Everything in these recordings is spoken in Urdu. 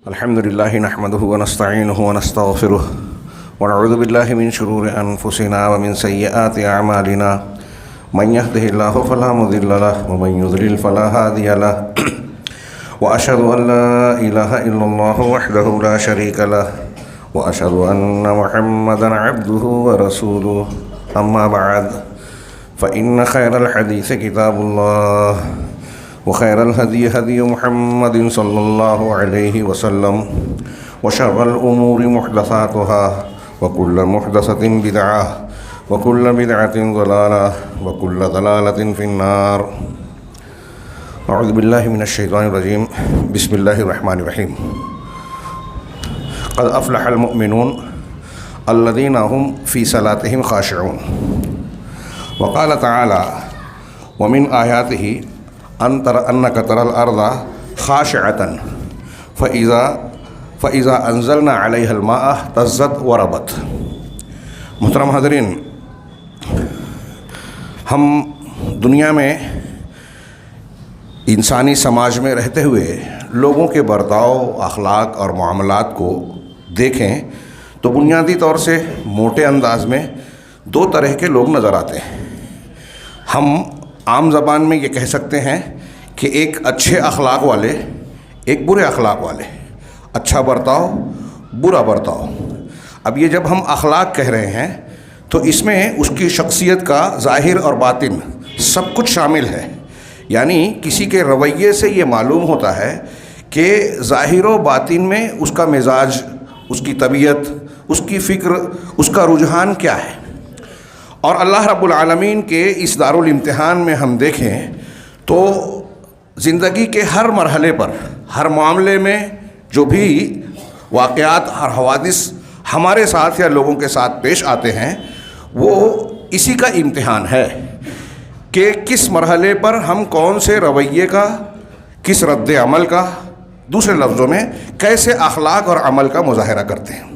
الحمد لله نحمده ونستعينه ونستغفره ونعوذ بالله من شرور أنفسنا ومن سيئات أعمالنا من يهده الله فلا مضل له ومن يضلل فلا هادي له وأشهد أن لا إله إلا الله وحده لا شريك له وأشهد أن محمدا عبده ورسوله أما بعد فإن خير الحديث كتاب الله وخير الهدي هدي محمد صلى الله عليه وسلم وشر الأمور محدثاتها وكل محدثة بدعة وكل بدعة ضلالة وكل ضلالة في النار. أعوذ بالله من الشيطان الرجيم. بسم الله الرحمن الرحيم. قد أفلح المؤمنون الذين هم في صلاتهم خاشعون. وقال تعالى ومن آياته أنك ترى الأرض خاشعة فإذا أنزلنا عليها الماء اهتزت وربت. محترم حاضرین، ہم دنیا میں انسانی سماج میں رہتے ہوئے لوگوں کے برتاؤ، اخلاق اور معاملات کو دیکھیں تو بنیادی طور سے موٹے انداز میں دو طرح کے لوگ نظر آتے ہیں. ہم عام زبان میں یہ کہہ سکتے ہیں کہ ایک اچھے اخلاق والے، ایک برے اخلاق والے، اچھا برتاؤ، برا برتاؤ. اب یہ جب ہم اخلاق کہہ رہے ہیں تو اس میں اس کی شخصیت کا ظاہر اور باطن سب کچھ شامل ہے. یعنی کسی کے رویے سے یہ معلوم ہوتا ہے کہ ظاہر و باطن میں اس کا مزاج، اس کی طبیعت، اس کی فکر، اس کا رجحان کیا ہے. اور اللہ رب العالمین کے اس دارالامتحان میں ہم دیکھیں تو زندگی کے ہر مرحلے پر، ہر معاملے میں جو بھی واقعات اور حوادث ہمارے ساتھ یا لوگوں کے ساتھ پیش آتے ہیں وہ اسی کا امتحان ہے کہ کس مرحلے پر ہم کون سے رویے کا، کس رد عمل کا، دوسرے لفظوں میں کیسے اخلاق اور عمل کا مظاہرہ کرتے ہیں.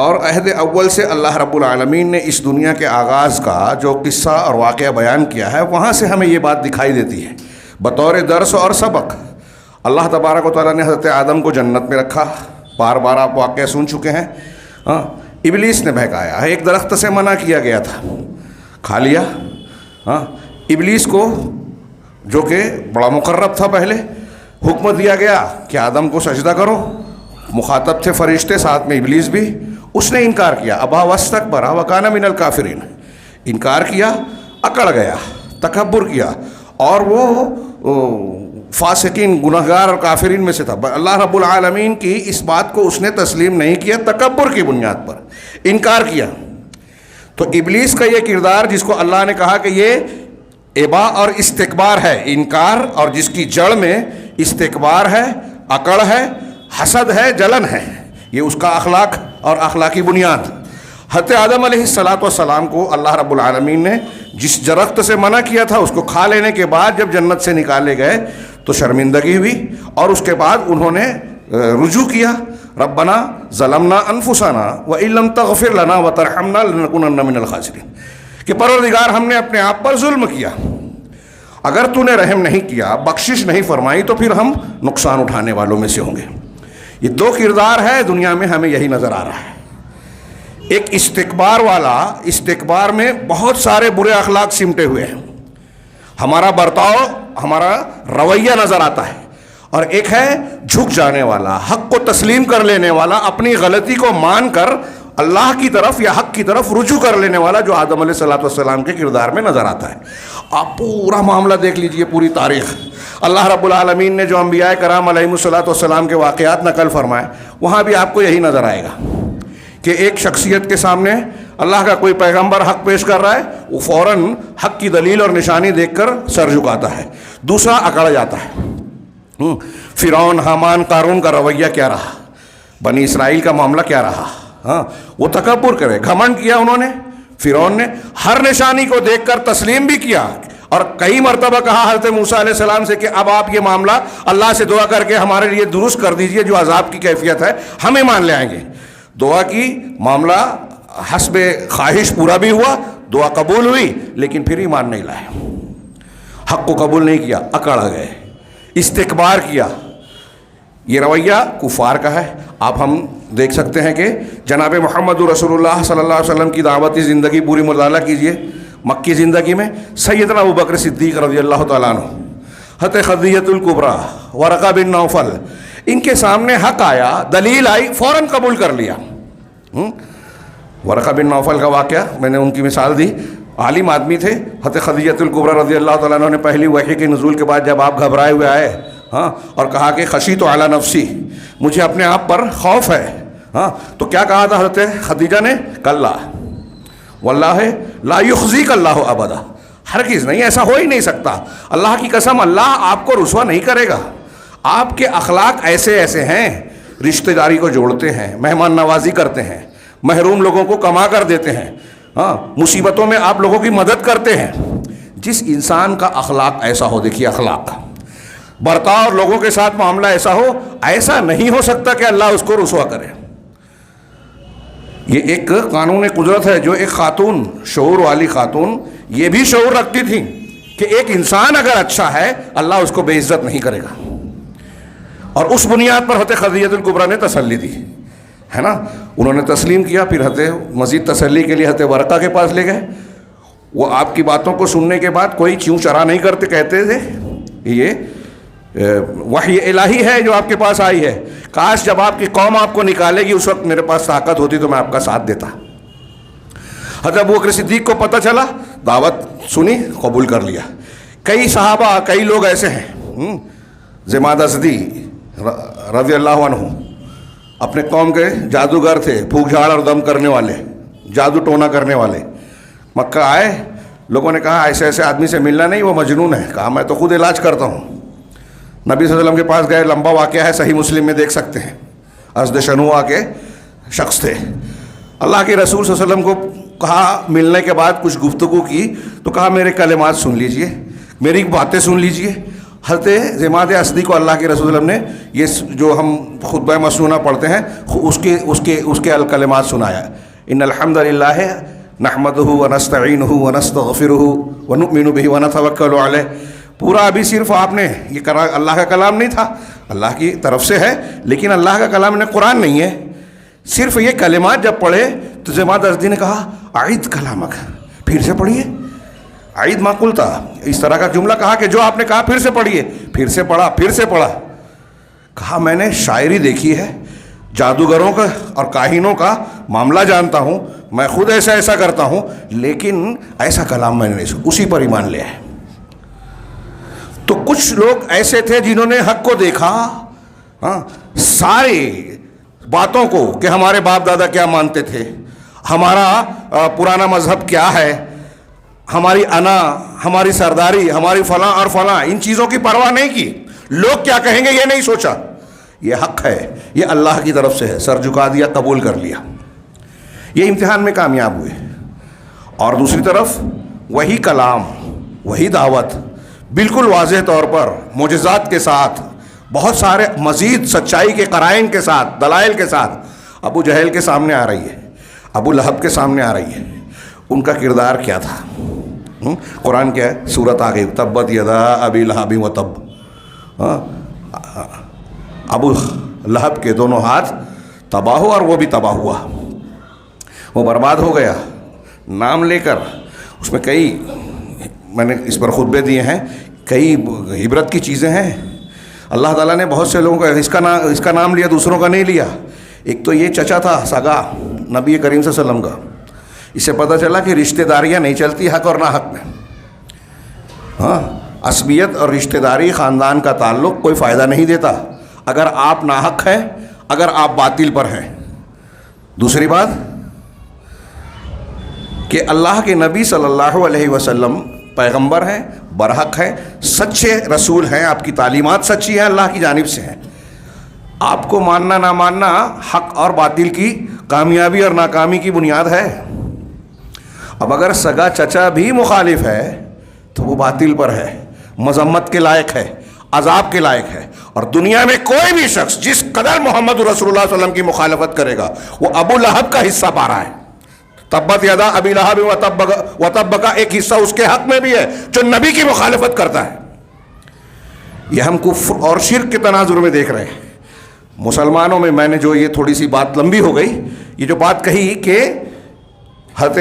اور عہد اول سے اللہ رب العالمین نے اس دنیا کے آغاز کا جو قصہ اور واقعہ بیان کیا ہے وہاں سے ہمیں یہ بات دکھائی دیتی ہے بطور درس اور سبق. اللہ تبارک و تعالیٰ نے حضرت آدم کو جنت میں رکھا. بار بار آپ واقعہ سن چکے ہیں. ابلیس نے بہکایا، ایک درخت سے منع کیا گیا تھا، کھا لیا. ابلیس کو جو کہ بڑا مقرب تھا پہلے، حکم دیا گیا کہ آدم کو سجدہ کرو. مخاطب تھے فرشتے، ساتھ میں ابلیس بھی. اس نے انکار کیا، ابا واستکبر وکان من الکافرین. انکار کیا، اکڑ گیا، تکبر کیا، اور وہ فاسقین، گنہگار اور کافرین میں سے تھا. اللہ رب العالمین کی اس بات کو اس نے تسلیم نہیں کیا، تکبر کی بنیاد پر انکار کیا. تو ابلیس کا یہ کردار جس کو اللہ نے کہا کہ یہ ابا اور استکبار ہے، انکار، اور جس کی جڑ میں استکبار ہے، اکڑ ہے، حسد ہے، جلن ہے، یہ اس کا اخلاق اور اخلاقی بنیاد. حضرت آدم علیہ السلام کو اللہ رب العالمین نے جس درخت سے منع کیا تھا اس کو کھا لینے کے بعد جب جنت سے نکالے گئے تو شرمندگی ہوئی، اور اس کے بعد انہوں نے رجوع کیا، ربنا ظلمنا انفسنا وان لم تغفر لنا وترحمنا لنکونن من الخاسرین، کہ پروردگار ہم نے اپنے آپ پر ظلم کیا، اگر تو نے رحم نہیں کیا، بخشش نہیں فرمائی تو پھر ہم نقصان اٹھانے والوں میں سے ہوں گے. یہ دو کردار ہے دنیا میں، ہمیں یہی نظر آ رہا ہے. ایک استکبار والا، استکبار میں بہت سارے برے اخلاق سمٹے ہوئے ہیں، ہمارا برتاؤ، ہمارا رویہ نظر آتا ہے. اور ایک ہے جھک جانے والا، حق کو تسلیم کر لینے والا، اپنی غلطی کو مان کر اللہ کی طرف یا حق کی طرف رجوع کر لینے والا، جو آدم علیہ السلام کے کردار میں نظر آتا ہے. آپ پورا معاملہ دیکھ لیجئے، پوری تاریخ. اللہ رب العالمین نے جو انبیاء کرام علیہ السلام کے واقعات نقل فرمائے وہاں بھی آپ کو یہی نظر آئے گا کہ ایک شخصیت کے سامنے اللہ کا کوئی پیغمبر حق پیش کر رہا ہے، وہ فوراً حق کی دلیل اور نشانی دیکھ کر سر جھکاتا ہے، دوسرا اکڑ جاتا ہے. فرعون، حامان، قارون کا رویہ کیا رہا، بنی اسرائیل کا معاملہ کیا رہا. وہ تکبر کرے، گھمنڈ کیا انہوں نے. فرعون نے ہر نشانی کو دیکھ کر تسلیم بھی کیا، اور کئی مرتبہ کہا حضرت موسیٰ علیہ السلام سے کہ اب آپ یہ معاملہ اللہ سے دعا کر کے ہمارے لیے درست کر دیجئے، جو عذاب کی کیفیت ہے ہمیں مان لے آئیں گے. دعا کی، معاملہ حسب خواہش پورا بھی ہوا، دعا قبول ہوئی، لیکن پھر ایمان نہیں لائے، حق کو قبول نہیں کیا، اکڑ گئے، استکبار کیا. یہ رویہ کفار کا ہے. آپ ہم دیکھ سکتے ہیں کہ جناب محمد رسول اللہ صلی اللہ علیہ وسلم کی دعوتی زندگی پوری مطالعہ کیجئے. مکی زندگی میں سیدنا ابو بکر صدیق رضی اللہ تعالیٰ عنہ، حضرت خدیجہ الکبریٰ، ورقہ بن نوفل، ان کے سامنے حق آیا، دلیل آئی، فوراً قبول کر لیا. ورقہ بن نوفل کا واقعہ میں نے ان کی مثال دی. عالم آدمی تھے. حضرت خدیجہ الکبریٰ رضی اللہ تعالیٰ عنہ نے پہلی وحی کے نزول کے بعد جب آپ گھبرائے ہوئے آئے اور کہا کہ خشیت علی نفسی، مجھے اپنے آپ پر خوف ہے، تو کیا کہا تھا حضرت خدیجہ نے؟ کلا واللہ لا یخزیک اللہ ابدا، ہرگز نہیں، ایسا ہو ہی نہیں سکتا. اللہ کی قسم، اللہ آپ کو رسوا نہیں کرے گا. آپ کے اخلاق ایسے ایسے ہیں، رشتہ داری کو جوڑتے ہیں، مہمان نوازی کرتے ہیں، محروم لوگوں کو کما کر دیتے ہیں، مصیبتوں میں آپ لوگوں کی مدد کرتے ہیں. جس انسان کا اخلاق ایسا ہو، دیکھیے اخلاق، برتاؤ اور لوگوں کے ساتھ معاملہ ایسا ہو، ایسا نہیں ہو سکتا کہ اللہ اس کو رسوا کرے. یہ ایک قانون قدرت ہے جو ایک خاتون، شعور والی خاتون، یہ بھی شعور رکھتی تھی کہ ایک انسان اگر اچھا ہے اللہ اس کو بے عزت نہیں کرے گا. اور اس بنیاد پر حضرت خدیجہ الکبریٰ نے تسلی دی، ہے نا. انہوں نے تسلیم کیا. پھر حضرت مزید تسلی کے لیے حضرت ورقہ کے پاس لے گئے. وہ آپ کی باتوں کو سننے کے بعد کوئی چیوں چرا نہیں کرتے، کہتے تھے یہ وحی الہی ہے جو آپ کے پاس آئی ہے. کاش جب آپ کی قوم آپ کو نکالے گی اس وقت میرے پاس طاقت ہوتی تو میں آپ کا ساتھ دیتا. حضرت ابوبکر صدیق کو پتہ چلا، دعوت سنی، قبول کر لیا. کئی صحابہ، کئی لوگ ایسے ہیں، زماد ازدی رضی اللہ عنہ اپنے قوم کے جادوگر تھے، پھونک جھاڑ اور دم کرنے والے، جادو ٹونا کرنے والے. مکہ آئے، لوگوں نے کہا ایسے ایسے آدمی سے ملنا نہیں، وہ مجنون ہے. کہا میں تو خود علاج کرتا ہوں. نبی صلی اللہ علیہ وسلم کے پاس گئے، لمبا واقعہ ہے، صحیح مسلم میں دیکھ سکتے ہیں. ازد شنوع کے شخص تھے. اللہ کے رسول صلی اللہ علیہ وسلم کو کہا، ملنے کے بعد کچھ گفتگو کی تو کہا میرے کلمات سن لیجئے، میری باتیں سن لیجئے. حضرت زماد ازدی کو اللہ کے رسول صلی اللہ علیہ وسلم نے یہ جو ہم خطبہ مسنونہ پڑھتے ہیں اس کے الکلمات سنایا. ان الحمد للہ نحمدہ ونستعینہ ونستغفرہ ونؤمن بہ ونتوکل علیہ. پورا ابھی صرف آپ نے یہ اللہ کا کلام نہیں تھا، اللہ کی طرف سے ہے، لیکن اللہ کا کلام قرآن نہیں ہے. صرف یہ کلمات جب پڑھے تو زماد ازدی نے کہا اعید کلامک، پھر سے پڑھیے. عید ما قلتا، اس طرح کا جملہ کہا کہ جو آپ نے کہا پھر سے پڑھیے. پھر سے پڑھا، پھر سے پڑھا. کہا میں نے شاعری دیکھی ہے، جادوگروں کا اور کاہنوں کا معاملہ جانتا ہوں، میں خود ایسا ایسا کرتا ہوں، لیکن ایسا کلام میں نے نہیں سنا. اسی پر ایمان لیا ہے. تو کچھ لوگ ایسے تھے جنہوں نے حق کو دیکھا، ساری باتوں کو کہ ہمارے باپ دادا کیا مانتے تھے، ہمارا پرانا مذہب کیا ہے، ہماری انا، ہماری سرداری، ہماری فلاں اور فلاں، ان چیزوں کی پرواہ نہیں کی. لوگ کیا کہیں گے یہ نہیں سوچا. یہ حق ہے، یہ اللہ کی طرف سے ہے، سر جھکا دیا، قبول کر لیا. یہ امتحان میں کامیاب ہوئے. اور دوسری طرف وہی کلام، وہی دعوت بالکل واضح طور پر معجزات کے ساتھ، بہت سارے مزید سچائی کے قرائن کے ساتھ، دلائل کے ساتھ ابو جہل کے سامنے آ رہی ہے، ابو لہب کے سامنے آ رہی ہے. ان کا کردار کیا تھا؟ قرآن کیا ہے؟ سورت آ گئی، تبت یدا ابی لہب و تب. ابو لہب کے دونوں ہاتھ تباہ ہو اور وہ بھی تباہ ہوا، وہ برباد ہو گیا. نام لے کر اس میں کئی، میں نے اس پر خطبے دیے ہیں، کئی عبرت کی چیزیں ہیں. اللہ تعالیٰ نے بہت سے لوگوں کا اس کا نام لیا، دوسروں کا نہیں لیا. ایک تو یہ چچا تھا سگا نبی کریم صلی اللہ علیہ وسلم کا. اس سے پتہ چلا کہ رشتہ داریاں نہیں چلتی حق اور ناحق میں. عصبیت اور رشتہ داری، خاندان کا تعلق کوئی فائدہ نہیں دیتا اگر آپ ناحق ہیں، اگر آپ باطل پر ہیں. دوسری بات کہ اللہ کے نبی صلی اللہ علیہ وسلم پیغمبر ہیں، برحق ہیں، سچے رسول ہیں، آپ کی تعلیمات سچی ہیں، اللہ کی جانب سے ہیں. آپ کو ماننا نہ ماننا حق اور باطل کی کامیابی اور ناکامی کی بنیاد ہے. اب اگر سگا چچا بھی مخالف ہے تو وہ باطل پر ہے، مذمت کے لائق ہے، عذاب کے لائق ہے. اور دنیا میں کوئی بھی شخص جس قدر محمد رسول اللہ صلی اللہ علیہ وسلم کی مخالفت کرے گا وہ ابو لہب کا حصہ پا رہا ہے. تبت یدا ابی لہب و تب کا ایک حصہ اس کے حق میں بھی ہے جو نبی کی مخالفت کرتا ہے. یہ ہم کفر اور شرک کے تناظر میں دیکھ رہے ہیں. مسلمانوں میں نے جو یہ تھوڑی سی بات لمبی ہو گئی، یہ جو بات کہی کہ حضرت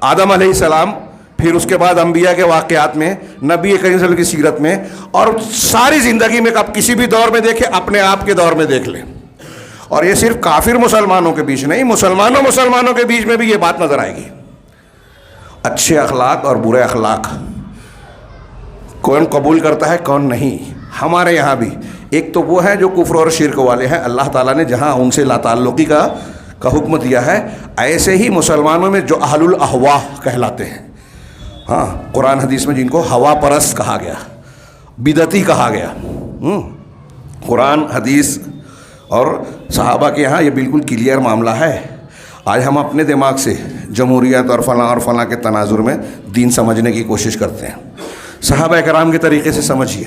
آدم علیہ السلام، پھر اس کے بعد انبیاء کے واقعات میں، نبی کریم صلی اللہ علیہ وسلم کی سیرت میں، اور ساری زندگی میں آپ کسی بھی دور میں دیکھیں، اپنے آپ کے دور میں دیکھ لیں، اور یہ صرف کافر مسلمانوں کے بیچ نہیں، مسلمانوں کے بیچ میں بھی یہ بات نظر آئے گی۔ اچھے اخلاق اور برے اخلاق کون قبول کرتا ہے کون نہیں؟ ہمارے یہاں بھی ایک تو وہ ہے جو کفر اور شرک والے ہیں، اللہ تعالیٰ نے جہاں ان سے لا تعلقی کا حکم دیا ہے، ایسے ہی مسلمانوں میں جو اہل الاہوا کہلاتے ہیں، ہاں قرآن حدیث میں جن کو ہوا پرست کہا گیا، بدعتی کہا گیا، قرآن حدیث اور صحابہ کے یہاں یہ بالکل کلیئر معاملہ ہے۔ آج ہم اپنے دماغ سے جمہوریت اور فلاں کے تناظر میں دین سمجھنے کی کوشش کرتے ہیں، صحابہ کرام کے طریقے سے سمجھیے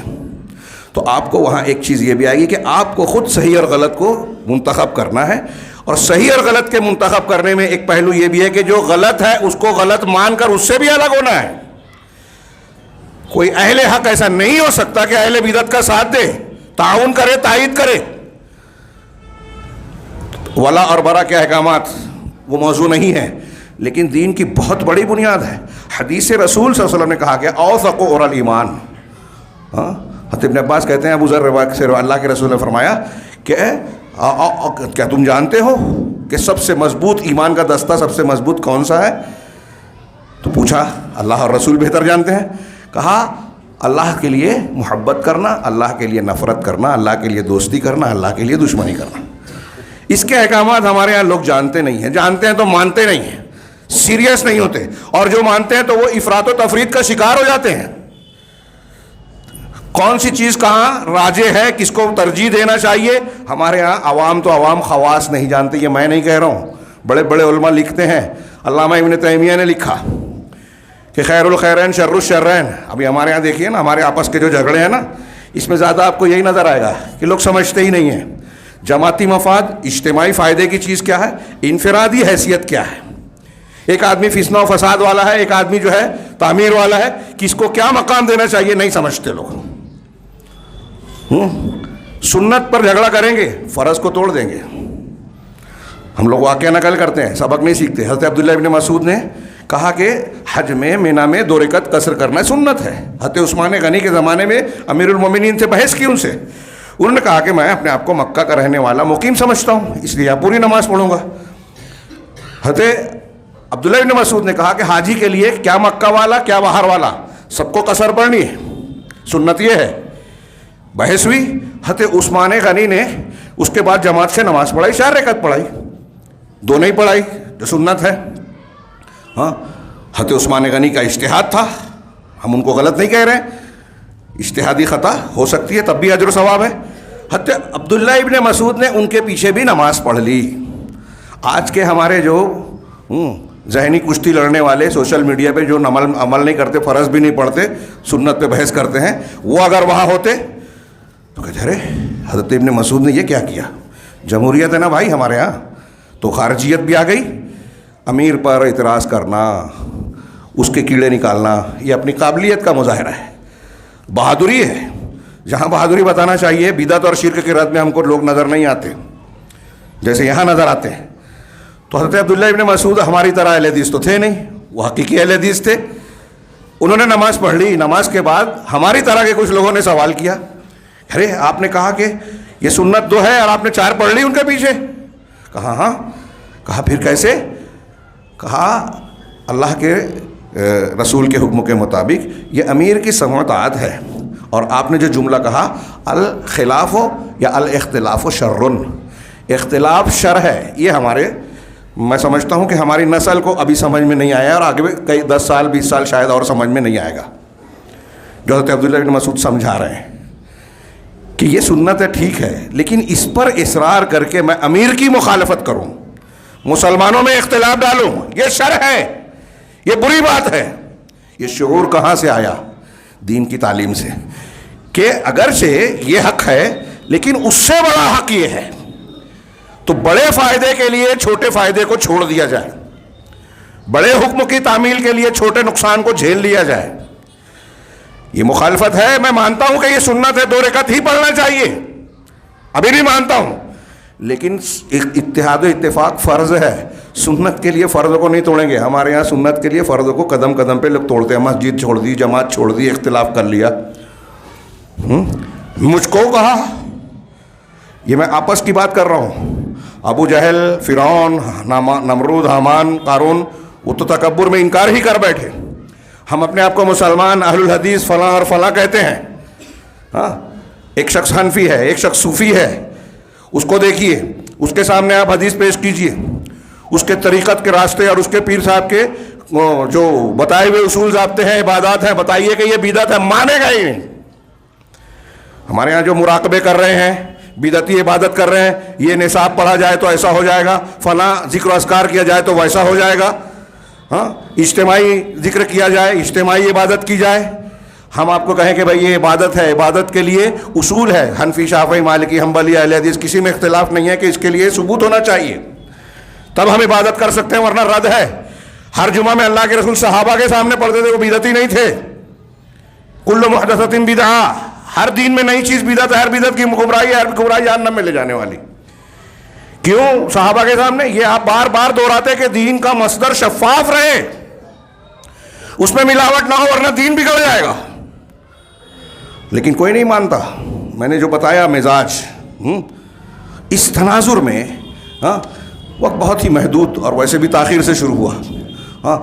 تو آپ کو وہاں ایک چیز یہ بھی آئے گی کہ آپ کو خود صحیح اور غلط کو منتخب کرنا ہے، اور صحیح اور غلط کے منتخب کرنے میں ایک پہلو یہ بھی ہے کہ جو غلط ہے اس کو غلط مان کر اس سے بھی الگ ہونا ہے۔ کوئی اہل حق ایسا نہیں ہو سکتا کہ اہل بدعت کا ساتھ دے، تعاون کرے، تائید کرے۔ ولا اور برا کے احکامات وہ موضوع نہیں ہے، لیکن دین کی بہت بڑی بنیاد ہے۔ حدیث رسول صلی اللہ علیہ وسلم نے کہا کہ اوثق اور الایمان، حضرت ابن عباس کہتے ہیں ابو ذر روایت سے اللہ کے رسول نے فرمایا کہ کیا تم جانتے ہو کہ سب سے مضبوط ایمان کا دستہ سب سے مضبوط کون سا ہے؟ تو پوچھا اللہ اور رسول بہتر جانتے ہیں۔ کہا اللہ کے لیے محبت کرنا، اللہ کے لیے نفرت کرنا، اللہ کے لیے دوستی کرنا، اللہ کے لیے دشمنی کرنا۔ اس کے احکامات ہمارے یہاں لوگ جانتے نہیں ہیں، جانتے ہیں تو مانتے نہیں ہیں، سیریس نہیں ہوتے، اور جو مانتے ہیں تو وہ افراط و تفرید کا شکار ہو جاتے ہیں۔ کون سی چیز کہاں راجے ہے، کس کو ترجیح دینا چاہیے، ہمارے ہاں عوام تو عوام، خواص نہیں جانتے۔ یہ میں نہیں کہہ رہا ہوں، بڑے بڑے علماء لکھتے ہیں، علامہ ابن تیمیہ نے لکھا کہ خیر الخیرین شر الشرین۔ ابھی ہمارے یہاں دیکھیے نا، ہمارے آپس کے جو جھگڑے ہیں نا، اس میں زیادہ آپ کو یہی نظر آئے گا کہ لوگ سمجھتے ہی نہیں ہیں جماعتی مفاد، اجتماعی فائدے کی چیز کیا ہے، انفرادی حیثیت کیا ہے۔ ایک آدمی فتنہ و فساد والا ہے، ایک آدمی جو ہے تعمیر والا ہے، کس کو کیا مقام دینا چاہیے نہیں سمجھتے لوگ۔ سنت پر جھگڑا کریں گے، فرض کو توڑ دیں گے۔ ہم لوگ واقعہ نقل کرتے ہیں، سبق نہیں سیکھتے۔ حضرت عبداللہ ابن مسعود نے کہا کہ حج میں مینا میں 2 رکعت قصر کرنا سنت ہے۔ حضرت عثمان غنی کے زمانے میں امیر المومنین سے بحث کی ان سے، انہوں نے کہا کہ میں اپنے آپ کو مکہ کا رہنے والا مقیم سمجھتا ہوں، اس لیے پوری نماز پڑھوں گا۔ حضرت عبداللہ ابن مسعود نے کہا کہ حاجی کے لیے کیا مکہ والا کیا باہر والا، سب کو قصر پڑھنی ہے، سنت یہ ہے۔ بحث ہوئی، حضرت عثمان غنی نے اس کے بعد جماعت سے نماز پڑھائی، 4 رکعت پڑھائی، 2 نہیں پڑھائی جو سنت ہے۔ ہاں حضرت عثمان غنی کا اجتہاد تھا، ہم ان کو غلط نہیں کہہ رہے ہیں، اجتہادی خطا ہو سکتی ہے، تب بھی اجر و ثواب ہے۔ حضرت عبداللہ ابن مسعود نے ان کے پیچھے بھی نماز پڑھ لی۔ آج کے ہمارے جو ذہنی کشتی لڑنے والے سوشل میڈیا پہ جو عمل نہیں کرتے، فرض بھی نہیں پڑھتے، سنت پہ بحث کرتے ہیں، وہ اگر وہاں ہوتے تو کہتے ارے حضرت ابن مسعود نے یہ کیا کیا؟ جمہوریت ہے نا بھائی ہمارے ہاں، تو خارجیت بھی آ گئی۔ امیر پر اعتراض کرنا، اس کے کیڑے نکالنا، یہ اپنی قابلیت کا مظاہرہ ہے، بہادری ہے۔ جہاں بہادری بتانا چاہیے، بدعت اور شرک کے رد میں ہم کو لوگ نظر نہیں آتے جیسے یہاں نظر آتے ہیں۔ تو حضرت عبداللہ ابن مسعود ہماری طرح اہل حدیث تو تھے نہیں، وہ حقیقی اہل حدیث تھے۔ انہوں نے نماز پڑھ لی، نماز کے بعد ہماری طرح کے کچھ لوگوں نے سوال کیا، ارے آپ نے کہا کہ یہ سنت 2 ہے اور آپ نے 4 پڑھ لی ان کے پیچھے؟ کہا ہاں۔ کہا پھر کیسے؟ کہا اللہ کے رسول کے حکم کے مطابق یہ امیر کی سمع و طاعت ہے، اور آپ نے جو جملہ کہا الخلاف یا الاختلاف شر، اختلاف شر ہے، یہ ہمارے، میں سمجھتا ہوں کہ ہماری نسل کو ابھی سمجھ میں نہیں آیا، اور آگے کئی 10 سال 20 سال شاید اور سمجھ میں نہیں آئے گا، جو حضرت عبداللہ بن مسعود سمجھا رہے ہیں کہ یہ سنت ہے، ٹھیک ہے، لیکن اس پر اصرار کر کے میں امیر کی مخالفت کروں، مسلمانوں میں اختلاف ڈالوں، یہ شر ہے، یہ بری بات ہے۔ یہ شعور کہاں سے آیا؟ دین کی تعلیم سے، کہ اگرچہ یہ حق ہے لیکن اس سے بڑا حق یہ ہے، تو بڑے فائدے کے لیے چھوٹے فائدے کو چھوڑ دیا جائے، بڑے حکم کی تعمیل کے لیے چھوٹے نقصان کو جھیل لیا جائے۔ یہ مخالفت ہے، میں مانتا ہوں کہ یہ سنت ہے، 2 رکعت ہی پڑھنا چاہیے، ابھی نہیں مانتا ہوں، لیکن اتحاد و اتفاق فرض ہے، سنت کے لیے فرض کو نہیں توڑیں گے. ہمارے یہاں سنت کے لیے فرض کو قدم قدم پہ لوگ توڑتے ہیں. مسجد چھوڑ دی، جماعت چھوڑ دی، اختلاف کر لیا. مجھ کو کہا، یہ میں آپس کی بات کر رہا ہوں. ابو جہل، فرعون، نمرود، حامان، قارون، وہ تو تکبر میں انکار ہی کر بیٹھے. ہم اپنے آپ کو مسلمان، اہل الحدیث، فلاں اور فلاں کہتے ہیں. ہاں، ایک شخص حنفی ہے، ایک شخص صوفی ہے، اس کو دیکھیے، اس کے سامنے آپ حدیث پیش کیجئے، اس کے طریقت کے راستے اور اس کے پیر صاحب کے جو بتائے ہوئے اصول ضابطے ہیں، عبادات ہیں، بتائیے کہ یہ بدعت ہے، مانے گا ہی نہیں. ہمارے یہاں جو مراقبے کر رہے ہیں، بدعتی عبادت کر رہے ہیں، یہ نصاب پڑھا جائے تو ایسا ہو جائے گا، فلاں ذکر و اذکار کیا جائے تو ویسا ہو جائے گا، ہاں، اجتماعی ذکر کیا جائے، اجتماعی عبادت کی جائے. ہم آپ کو کہیں کہ بھائی یہ عبادت ہے، عبادت کے لیے اصول ہے، حنفی، شافعی، مالکی، حنبلی، اہل حدیث کسی میں اختلاف نہیں ہے کہ اس کے لیے ثبوت ہونا چاہیے، تب ہم عبادت کر سکتے ہیں، ورنہ رد ہے. ہر جمعہ میں اللہ کے رسول صحابہ کے سامنے پڑھتے تھے، وہ بدعتی نہیں تھے. کل محدثۃ بدعہ، ہر دین میں نئی چیز بدعت ہے، ہر بدعت کی گمراہی ہے، ہر گمراہی جہنم میں لے جانے والی. کیوں؟ صحابہ کے سامنے یہ آپ بار بار دہراتے کہ دین کا مصدر شفاف رہے، اس میں ملاوٹ نہ ہو، ورنہ دین بگڑ جائے گا. لیکن کوئی نہیں مانتا. میں نے جو بتایا مزاج، اس تناظر میں وقت بہت ہی محدود اور ویسے بھی تاخیر سے شروع ہوا.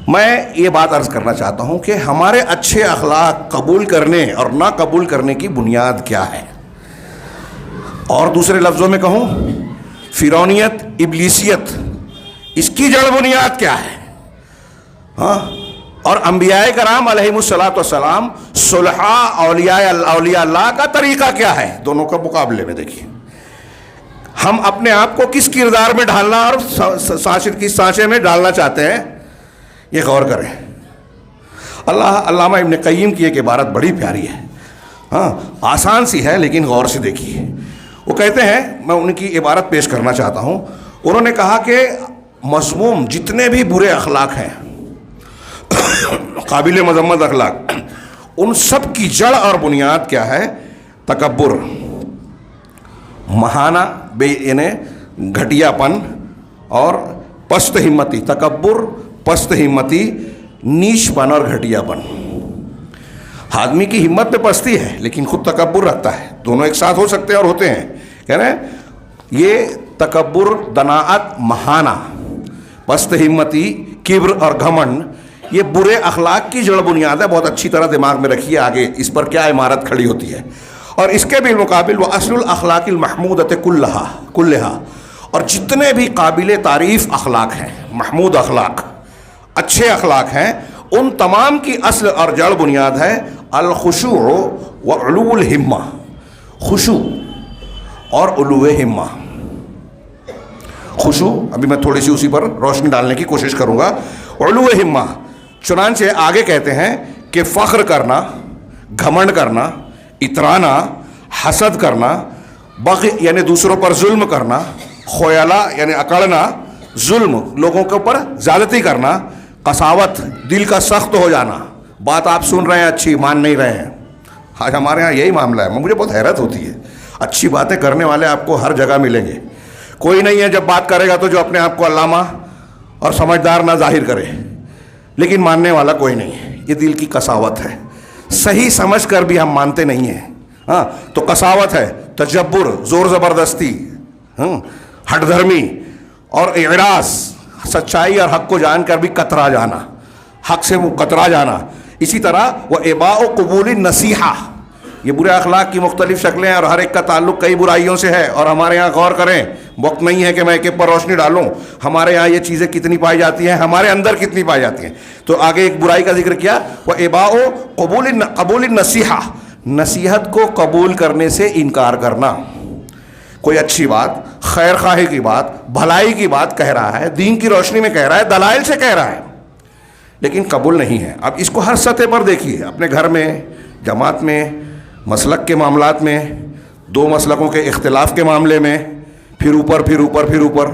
میں یہ بات عرض کرنا چاہتا ہوں کہ ہمارے اچھے اخلاق قبول کرنے اور نہ قبول کرنے کی بنیاد کیا ہے. اور دوسرے لفظوں میں کہوں، فرعونیت، ابلیسیت، اس کی جڑ بنیاد کیا ہے؟ اور انبیاء کرام علیہم الصلاۃ والسلام، صلحاء، اولیاء اللہ کا طریقہ کیا ہے؟ دونوں کا مقابلے میں دیکھیے. ہم اپنے آپ کو کس کردار میں ڈھالنا اور کس سانچے میں ڈالنا چاہتے ہیں، یہ غور کریں. علامہ ابن قیم کی ایک عبارت بڑی پیاری ہے، آسان سی ہے لیکن غور سے دیکھیے. وہ کہتے ہیں، میں ان کی عبارت پیش کرنا چاہتا ہوں. انہوں نے کہا کہ مذموم جتنے بھی برے اخلاق ہیں، قابل مذمت اخلاق، ان سب کی جڑ اور بنیاد کیا ہے؟ تکبر، مہانہ، یعنی گھٹیا پن اور پست ہمتی. تکبر، پست ہمتی، نیچ پن اور گھٹیا پن. آدمی کی ہمت میں پستی ہے لیکن خود تکبر رکھتا ہے. دونوں ایک ساتھ ہو سکتے ہیں اور ہوتے ہیں. کہہ رہے ہیں یہ تکبر، دناعت، مہانہ، پست ہمتی، کبر اور گھمنڈ، یہ برے اخلاق کی جڑ بنیاد ہے. بہت اچھی طرح دماغ میں رکھیے آگے اس پر کیا عمارت کھڑی ہوتی ہے. اور اس کے بالمقابل وہ اصل الاخلاق المحمودۃ کلہا، اور جتنے بھی قابل تعریف اخلاق ہیں، محمود اخلاق، اچھے اخلاق ہیں، ان تمام کی اصل اور جڑ بنیاد ہے الخشوع وعلو الہمہ. خشوع اور علو ہمہ. خشوع، ابھی میں تھوڑی سی اسی پر روشنی ڈالنے کی کوشش کروں گا. علو ہمہ، چنانچہ آگے کہتے ہیں کہ فخر کرنا، گھمنڈ کرنا، اترانا، حسد کرنا، بغی یعنی دوسروں پر ظلم کرنا، خویلا یعنی اکڑنا، ظلم، لوگوں کے اوپر زیادتی کرنا، قساوت، دل کا سخت ہو جانا. بات آپ سن رہے ہیں اچھی، مان نہیں رہے ہیں. آج ہمارے ہاں یہی معاملہ ہے. مجھے بہت حیرت ہوتی ہے. اچھی باتیں کرنے والے آپ کو ہر جگہ ملیں گے. کوئی نہیں ہے جب بات کرے گا تو جو اپنے آپ کو علامہ اور سمجھدار نہ ظاہر کرے، لیکن ماننے والا کوئی نہیں ہے. یہ دل کی قساوت ہے. صحیح سمجھ کر بھی ہم مانتے نہیں ہیں. تو قساوت ہے، تجبر، زور زبردستی، ہٹ دھرمی اور اعراض، سچائی اور حق کو جان کر بھی کترا جانا، حق سے وہ کترا جانا. اسی طرح وہ اباء و قبول نصیحہ. یہ برے اخلاق کی مختلف شکلیں ہیں اور ہر ایک کا تعلق کئی برائیوں سے ہے. اور ہمارے یہاں غور کریں، وقت نہیں ہے کہ میں ایک ایک پر روشنی ڈالوں. ہمارے یہاں یہ چیزیں کتنی پائی جاتی ہیں، ہمارے اندر کتنی پائی جاتی ہیں. تو آگے ایک برائی کا ذکر کیا، وہ اباء و قبول نصیحہ، نصیحت کو قبول کرنے سے انکار کرنا. کوئی اچھی بات، خیر خواہی کی بات، بھلائی کی بات کہہ رہا ہے، دین کی روشنی میں کہہ رہا ہے، دلائل سے کہہ رہا ہے، لیکن قبول نہیں ہے. اب اس کو ہر سطح پر دیکھیے، اپنے گھر میں، جماعت میں، مسلک کے معاملات میں، دو مسلکوں کے اختلاف کے معاملے میں، پھر اوپر.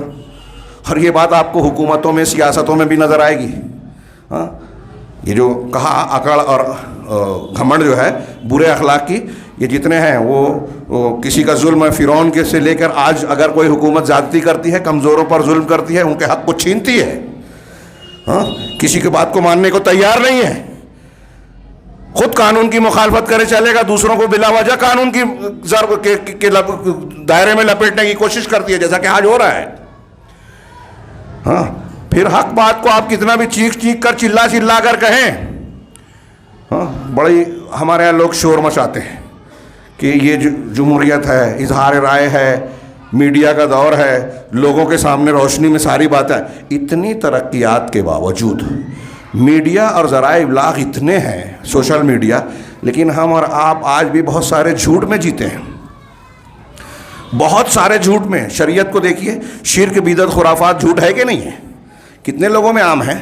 اور یہ بات آپ کو حکومتوں میں، سیاستوں میں بھی نظر آئے گی. یہ جو کہا اکڑ اور گھمنڈ جو ہے برے اخلاق کی، یہ جتنے ہیں وہ کسی کا ظلم فرعون کے سے لے کر آج اگر کوئی حکومت زیادتی کرتی ہے، کمزوروں پر ظلم کرتی ہے، ان کے حق کو چھینتی ہے، ہاں، کسی کی بات کو ماننے کو تیار نہیں ہے، خود قانون کی مخالفت کرے چلے گا، دوسروں کو بلا وجہ قانون کی ضرب کے دائرے میں لپیٹنے کی کوشش کرتی ہے، جیسا کہ آج ہو رہا ہے. ہاں، پھر حق بات کو آپ کتنا بھی چیخ کر چلا کر کہیں، ہاں، بڑی ہمارے یہاں لوگ شور مچاتے ہیں کہ یہ جمہوریت ہے، اظہار رائے ہے، میڈیا کا دور ہے، لوگوں کے سامنے روشنی میں ساری باتیں. اتنی ترقیات کے باوجود میڈیا اور ذرائع ابلاغ اتنے ہیں، سوشل میڈیا، لیکن ہم اور آپ آج بھی بہت سارے جھوٹ میں جیتے ہیں، بہت سارے جھوٹ میں. شریعت کو دیکھیے، شرک، بدعت، خرافات جھوٹ ہے کہ نہیں ہے؟ کتنے لوگوں میں عام ہے؟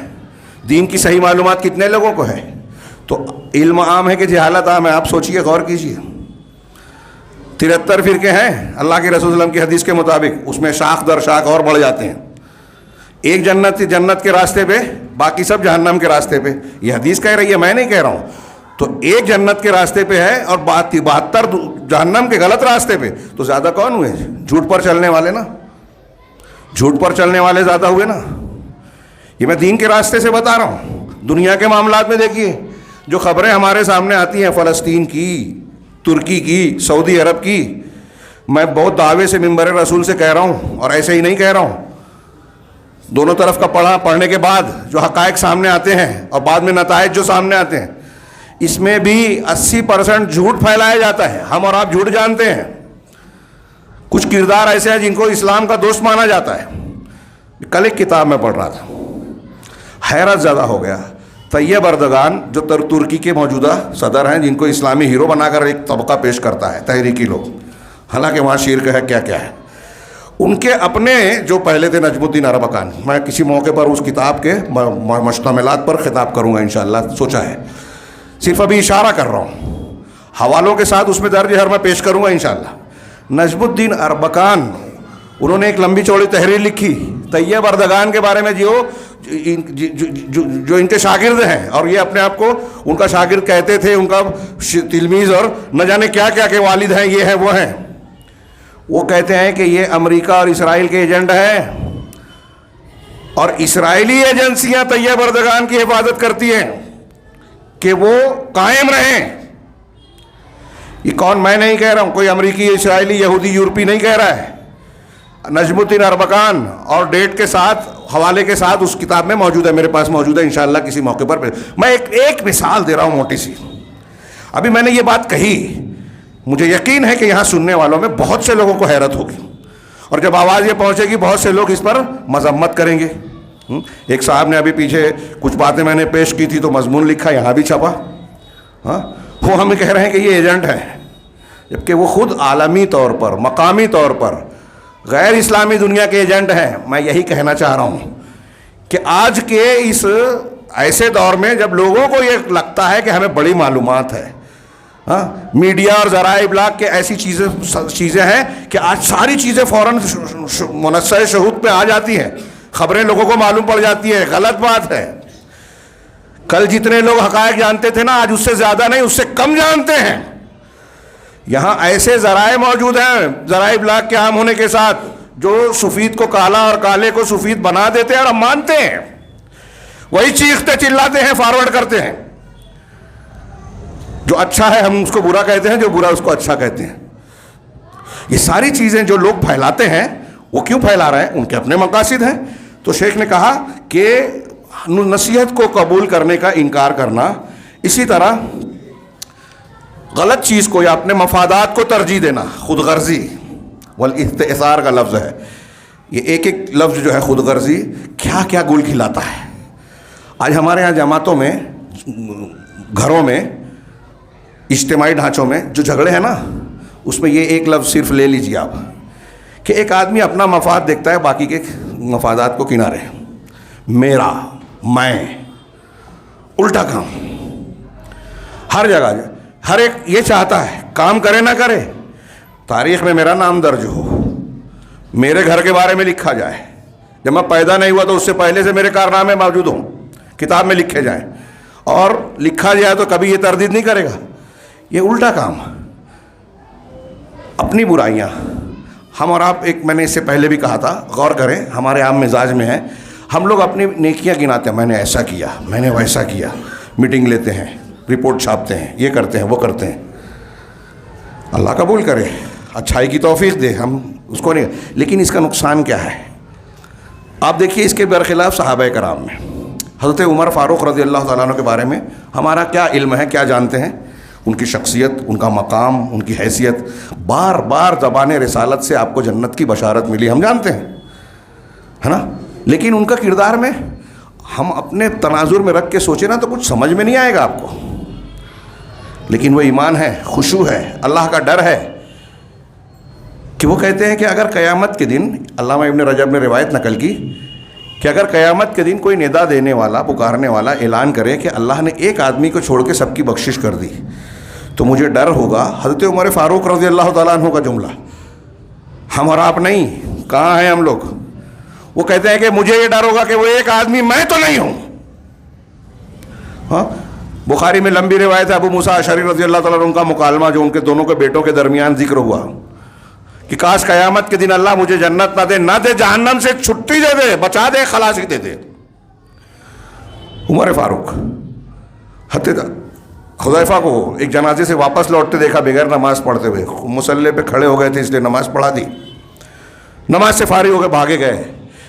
دین کی صحیح معلومات کتنے لوگوں کو ہے؟ تو علم عام ہے کہ جہالت عام ہے؟ آپ سوچئے، غور کیجئے. 73 فرقے ہیں اللہ کے رسول صلی اللہ علیہ وسلم کی حدیث کے مطابق، اس میں شاخ در شاخ اور بڑھ جاتے ہیں. ایک جنت کے راستے پہ، باقی سب جہنم کے راستے پہ. یہ حدیث کہہ رہی ہے، میں نہیں کہہ رہا ہوں. تو ایک جنت کے راستے پہ ہے اور 72 جہنم کے غلط راستے پہ. تو زیادہ کون ہوئے؟ جھوٹ پر چلنے والے نا، جھوٹ پر چلنے والے زیادہ ہوئے نا. یہ میں دین کے راستے سے بتا رہا ہوں. دنیا کے معاملات میں دیکھیے، جو خبریں ہمارے سامنے آتی ہیں فلسطین کی، ترکی کی، سعودی عرب کی، میں بہت دعوے سے منبر رسول سے کہہ رہا ہوں، اور ایسے ہی نہیں کہہ رہا ہوں، دونوں طرف کا پڑھنے کے بعد جو حقائق سامنے آتے ہیں اور بعد میں نتائج جو سامنے آتے ہیں، اس میں بھی 80% جھوٹ پھیلایا جاتا ہے. ہم اور آپ جھوٹ جانتے ہیں. کچھ کردار ایسے ہیں جن کو اسلام کا دوست مانا جاتا ہے. کل ایک کتاب میں پڑھ رہا تھا، حیرت زدہ ہو گیا. طیب اردگان جو ترکی کے موجودہ صدر ہیں، جن کو اسلامی ہیرو بنا کر ایک طبقہ پیش کرتا ہے تحریکی لوگ، حالانکہ وہاں شرک ہے، کیا کیا ہے. ان کے اپنے جو پہلے تھے نجم الدین اربکان، میں کسی موقع پر اس کتاب کے مشتملات پر خطاب کروں گا انشاءاللہ، سوچا ہے. صرف ابھی اشارہ کر رہا ہوں، حوالوں کے ساتھ اس میں درج ہے، میں پیش کروں گا انشاءاللہ. نجم الدین اربکان، انہوں نے ایک لمبی چوڑی تحریر لکھی طیب اردگان کے بارے میں، جو ان کے شاگرد ہیں، اور یہ اپنے آپ کو ان کا شاگرد کہتے تھے، ان کا تلمیذ، اور نہ جانے کیا کیا کہ والد ہیں، یہ ہیں وہ ہیں. وہ کہتے ہیں کہ یہ امریکہ اور اسرائیل کے ایجنٹ ہیں، اور اسرائیلی ایجنسیاں طیب اردگان کی حفاظت کرتی ہیں کہ وہ قائم رہیں. یہ کون؟ میں نہیں کہہ رہا ہوں، کوئی امریکی، اسرائیلی، یہودی، یورپی نہیں کہہ رہا ہے. نجم الدین اربکان، اور ڈیٹ کے ساتھ، حوالے کے ساتھ اس کتاب میں موجود ہے، میرے پاس موجود ہے، انشاءاللہ کسی موقع پر. میں ایک مثال دے رہا ہوں موٹی سی. ابھی میں نے یہ بات کہی، مجھے یقین ہے کہ یہاں سننے والوں میں بہت سے لوگوں کو حیرت ہوگی، اور جب آواز یہ پہنچے گی بہت سے لوگ اس پر مذمت کریں گے. ایک صاحب نے ابھی پیچھے کچھ باتیں میں نے پیش کی تھی تو مضمون لکھا، یہاں بھی چھپا. ہاں، وہ ہمیں کہہ رہے ہیں کہ یہ ایجنٹ ہیں، جبکہ وہ خود عالمی طور پر، مقامی طور پر غیر اسلامی دنیا کے ایجنٹ ہیں. میں یہی کہنا چاہ رہا ہوں کہ آج کے اس ایسے دور میں جب لوگوں کو یہ لگتا ہے کہ ہمیں بڑی معلومات ہے، ہاں، میڈیا اور ذرائع ابلاغ کے ایسی چیزیں ہیں کہ آج ساری چیزیں فوراً منصۂ شہود پہ آ جاتی ہیں، خبریں لوگوں کو معلوم پڑ جاتی ہے. غلط بات ہے. کل جتنے لوگ حقائق جانتے تھے نا، آج اس سے زیادہ نہیں، اس سے کم جانتے ہیں. یہاں ایسے ذرائع موجود ہیں، ذرائع ابلاغ کے عام ہونے کے ساتھ، جو سفید کو کالا اور کالے کو سفید بنا دیتے ہیں، اور ہم مانتے ہیں. وہی چیختے چلاتے ہیں، فارورڈ کرتے ہیں. جو اچھا ہے ہم اس کو برا کہتے ہیں، جو برا اس کو اچھا کہتے ہیں. یہ ساری چیزیں جو لوگ پھیلاتے ہیں، وہ کیوں پھیلا رہے ہیں؟ ان کے اپنے مقاصد ہیں. تو شیخ نے کہا کہ نصیحت کو قبول کرنے کا انکار کرنا، اسی طرح غلط چیز کو یا اپنے مفادات کو ترجیح دینا، خود غرضی والاستئثار کا لفظ ہے. یہ ایک لفظ جو ہے خود غرضی، کیا کیا گل کھلاتا ہے. آج ہمارے ہاں جماعتوں میں، گھروں میں، اجتماعی ڈھانچوں میں جو جھگڑے ہیں نا، اس میں یہ ایک لفظ صرف لے لیجیے آپ، کہ ایک آدمی اپنا مفاد دیکھتا ہے، باقی کے مفادات کو کنارے. میرا، میں، الٹا کام ہر جگہ. ہر ایک یہ چاہتا ہے کام کرے نہ کرے، تاریخ میں میرا نام درج ہو، میرے گھر کے بارے میں لکھا جائے. جب میں پیدا نہیں ہوا تو اس سے پہلے سے میرے کارنامے موجود ہوں، کتاب میں لکھے جائیں، اور لکھا جائے تو کبھی یہ تردید نہیں کرے گا. یہ الٹا کام. اپنی برائیاں ہم اور آپ، ایک میں نے اس سے پہلے بھی کہا تھا، غور کریں ہمارے عام مزاج میں ہے، ہم لوگ اپنی نیکیاں گناتے ہیں، میں نے ایسا کیا، میں نے ویسا کیا، میٹنگ لیتے ہیں، رپورٹ چھاپتے ہیں، یہ کرتے ہیں وہ کرتے ہیں. اللہ قبول کرے، اچھائی کی توفیق دے، ہم اس کو نہیں. لیکن اس کا نقصان کیا ہے؟ آپ دیکھیے اس کے برخلاف صحابہ کرام میں حضرت عمر فاروق رضی اللہ تعالیٰ عنہ کے بارے میں ہمارا کیا علم ہے، کیا جانتے ہیں؟ ان کی شخصیت، ان کا مقام، ان کی حیثیت، بار بار زبان رسالت سے آپ کو جنت کی بشارت ملی، ہم جانتے ہیں، ہے نا. لیکن ان کا کردار میں ہم اپنے تناظر میں رکھ کے سوچیں نا تو کچھ سمجھ میں نہیں آئے گا آپ کو. لیکن وہ ایمان ہے، خشوع ہے، اللہ کا ڈر ہے کہ وہ کہتے ہیں کہ اگر قیامت کے دن، علامہ ابن رجب نے روایت نقل کی کہ اگر قیامت کے دن کوئی ندا دینے والا، پکارنے والا اعلان کرے کہ اللہ نے ایک آدمی کو چھوڑ کے سب کی بخشش کر دی، تو مجھے ڈر ہوگا. حضرت عمر فاروق رضی اللہ تعالیٰ عنہ کا جملہ، ہم اور آپ نہیں، کہاں ہیں ہم لوگ؟ وہ کہتے ہیں کہ مجھے یہ ڈر ہوگا کہ وہ ایک آدمی میں تو نہیں ہوں. ہاں، بخاری میں لمبی روایت ہے، ابو موسیٰ اشعری رضی اللہ تعالیٰ عنہ کا مکالمہ جو ان کے دونوں کے بیٹوں کے درمیان ذکر ہوا کہ کاش قیامت کے دن اللہ مجھے جنت نہ دے جہنم سے چھٹی دے دے، بچا دے، خلاصی دے دے. عمر فاروق حذیفہ کو ایک جنازے سے واپس لوٹتے دیکھا بغیر نماز پڑھتے ہوئے، مصلی پہ کھڑے ہو گئے تھے اس لیے نماز پڑھا دی، نماز سے فارغ ہو کے بھاگے گئے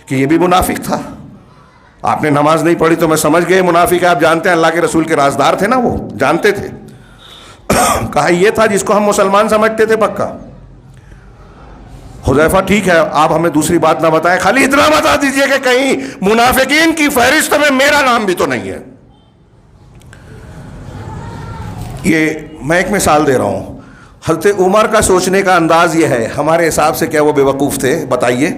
کہ یہ بھی منافق تھا. آپ نے نماز نہیں پڑھی تو میں سمجھ گئے منافق ہے. آپ جانتے ہیں اللہ کے رسول کے رازدار تھے نا، وہ جانتے تھے. کہا یہ تھا جس کو ہم مسلمان سمجھتے تھے پکا. حذیفہ ٹھیک ہے آپ ہمیں دوسری بات نہ بتائیں، خالی اتنا بتا دیجئے کہ کہیں منافقین کی فہرست میں میرا نام بھی تو نہیں ہے. یہ میں ایک مثال دے رہا ہوں. حضرت عمر کا سوچنے کا انداز یہ ہے، ہمارے حساب سے کیا وہ بے وقوف تھے؟ بتائیے،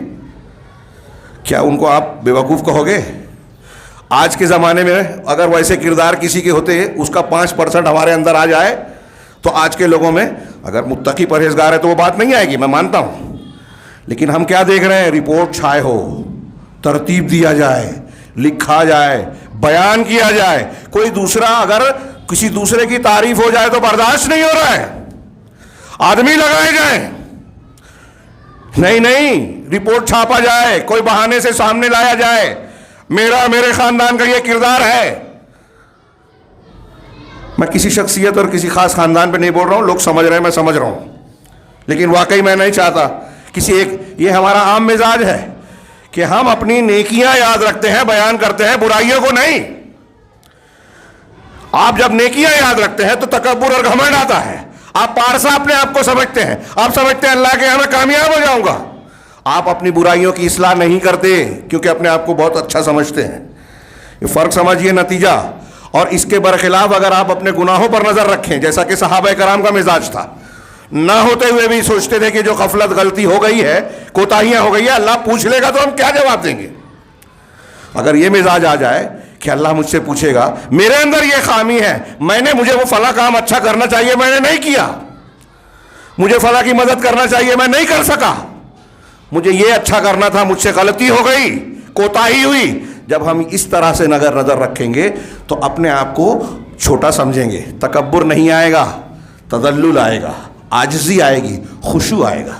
کیا ان کو آپ بے وقوف کہو گے؟ آج کے زمانے میں اگر ویسے کردار کسی کے ہوتے، اس کا 5% ہمارے اندر آ جائے تو آج کے لوگوں میں اگر متقی پرہیزگار ہے تو وہ بات نہیں آئے گی، میں مانتا ہوں. لیکن ہم کیا دیکھ رہے ہیں؟ رپورٹ چھائے ہو، ترتیب دیا جائے، لکھا جائے، بیان کیا جائے. کوئی دوسرا اگر کسی دوسرے کی تعریف ہو جائے تو برداشت نہیں ہو رہا ہے، آدمی لگائے جائیں. نہیں، رپورٹ چھاپا جائے، کوئی بہانے سے سامنے لایا جائے، میرے خاندان کا یہ کردار ہے. میں کسی شخصیت اور کسی خاص خاندان پہ نہیں بول رہا ہوں، لوگ سمجھ رہے ہیں، میں سمجھ رہا ہوں، لیکن واقعی میں نہیں چاہتا کسی ایک، یہ ہمارا عام مزاج ہے کہ ہم اپنی نیکیاں یاد رکھتے ہیں، بیان کرتے ہیں، برائیوں کو نہیں. آپ جب نیکیاں یاد رکھتے ہیں تو تکبر اور گھمنڈ آتا ہے. آپ پارسا اپنے آپ کو سمجھتے ہیں، آپ سمجھتے ہیں اللہ کے یہاں میں کامیاب ہو جاؤں گا. آپ اپنی برائیوں کی اصلاح نہیں کرتے کیونکہ اپنے آپ کو بہت اچھا سمجھتے ہیں. یہ فرق سمجھیے، نتیجہ. اور اس کے برخلاف اگر آپ اپنے گناہوں پر نظر رکھیں، جیسا کہ صحابہ کرام کا مزاج تھا، نہ ہوتے ہوئے بھی سوچتے تھے کہ جو غفلت غلطی ہو گئی ہے، کوتاہیاں ہو گئی ہے، اللہ پوچھ لے گا تو ہم کیا جواب دیں گے. اگر یہ مزاج آ جائے کہ اللہ مجھ سے پوچھے گا، میرے اندر یہ خامی ہے، مجھے وہ فلاں کام اچھا کرنا چاہیے، میں نے نہیں کیا، مجھے فلاں کی مدد کرنا چاہیے، میں نہیں کر سکا، مجھے یہ اچھا کرنا تھا، مجھ سے غلطی ہو گئی، کوتاہی ہوئی. جب ہم اس طرح سے نظر رکھیں گے تو اپنے آپ کو چھوٹا سمجھیں گے. تکبر نہیں آئے گا، تذلل آئے گا، عاجزی آئے گی، خشوع آئے گا.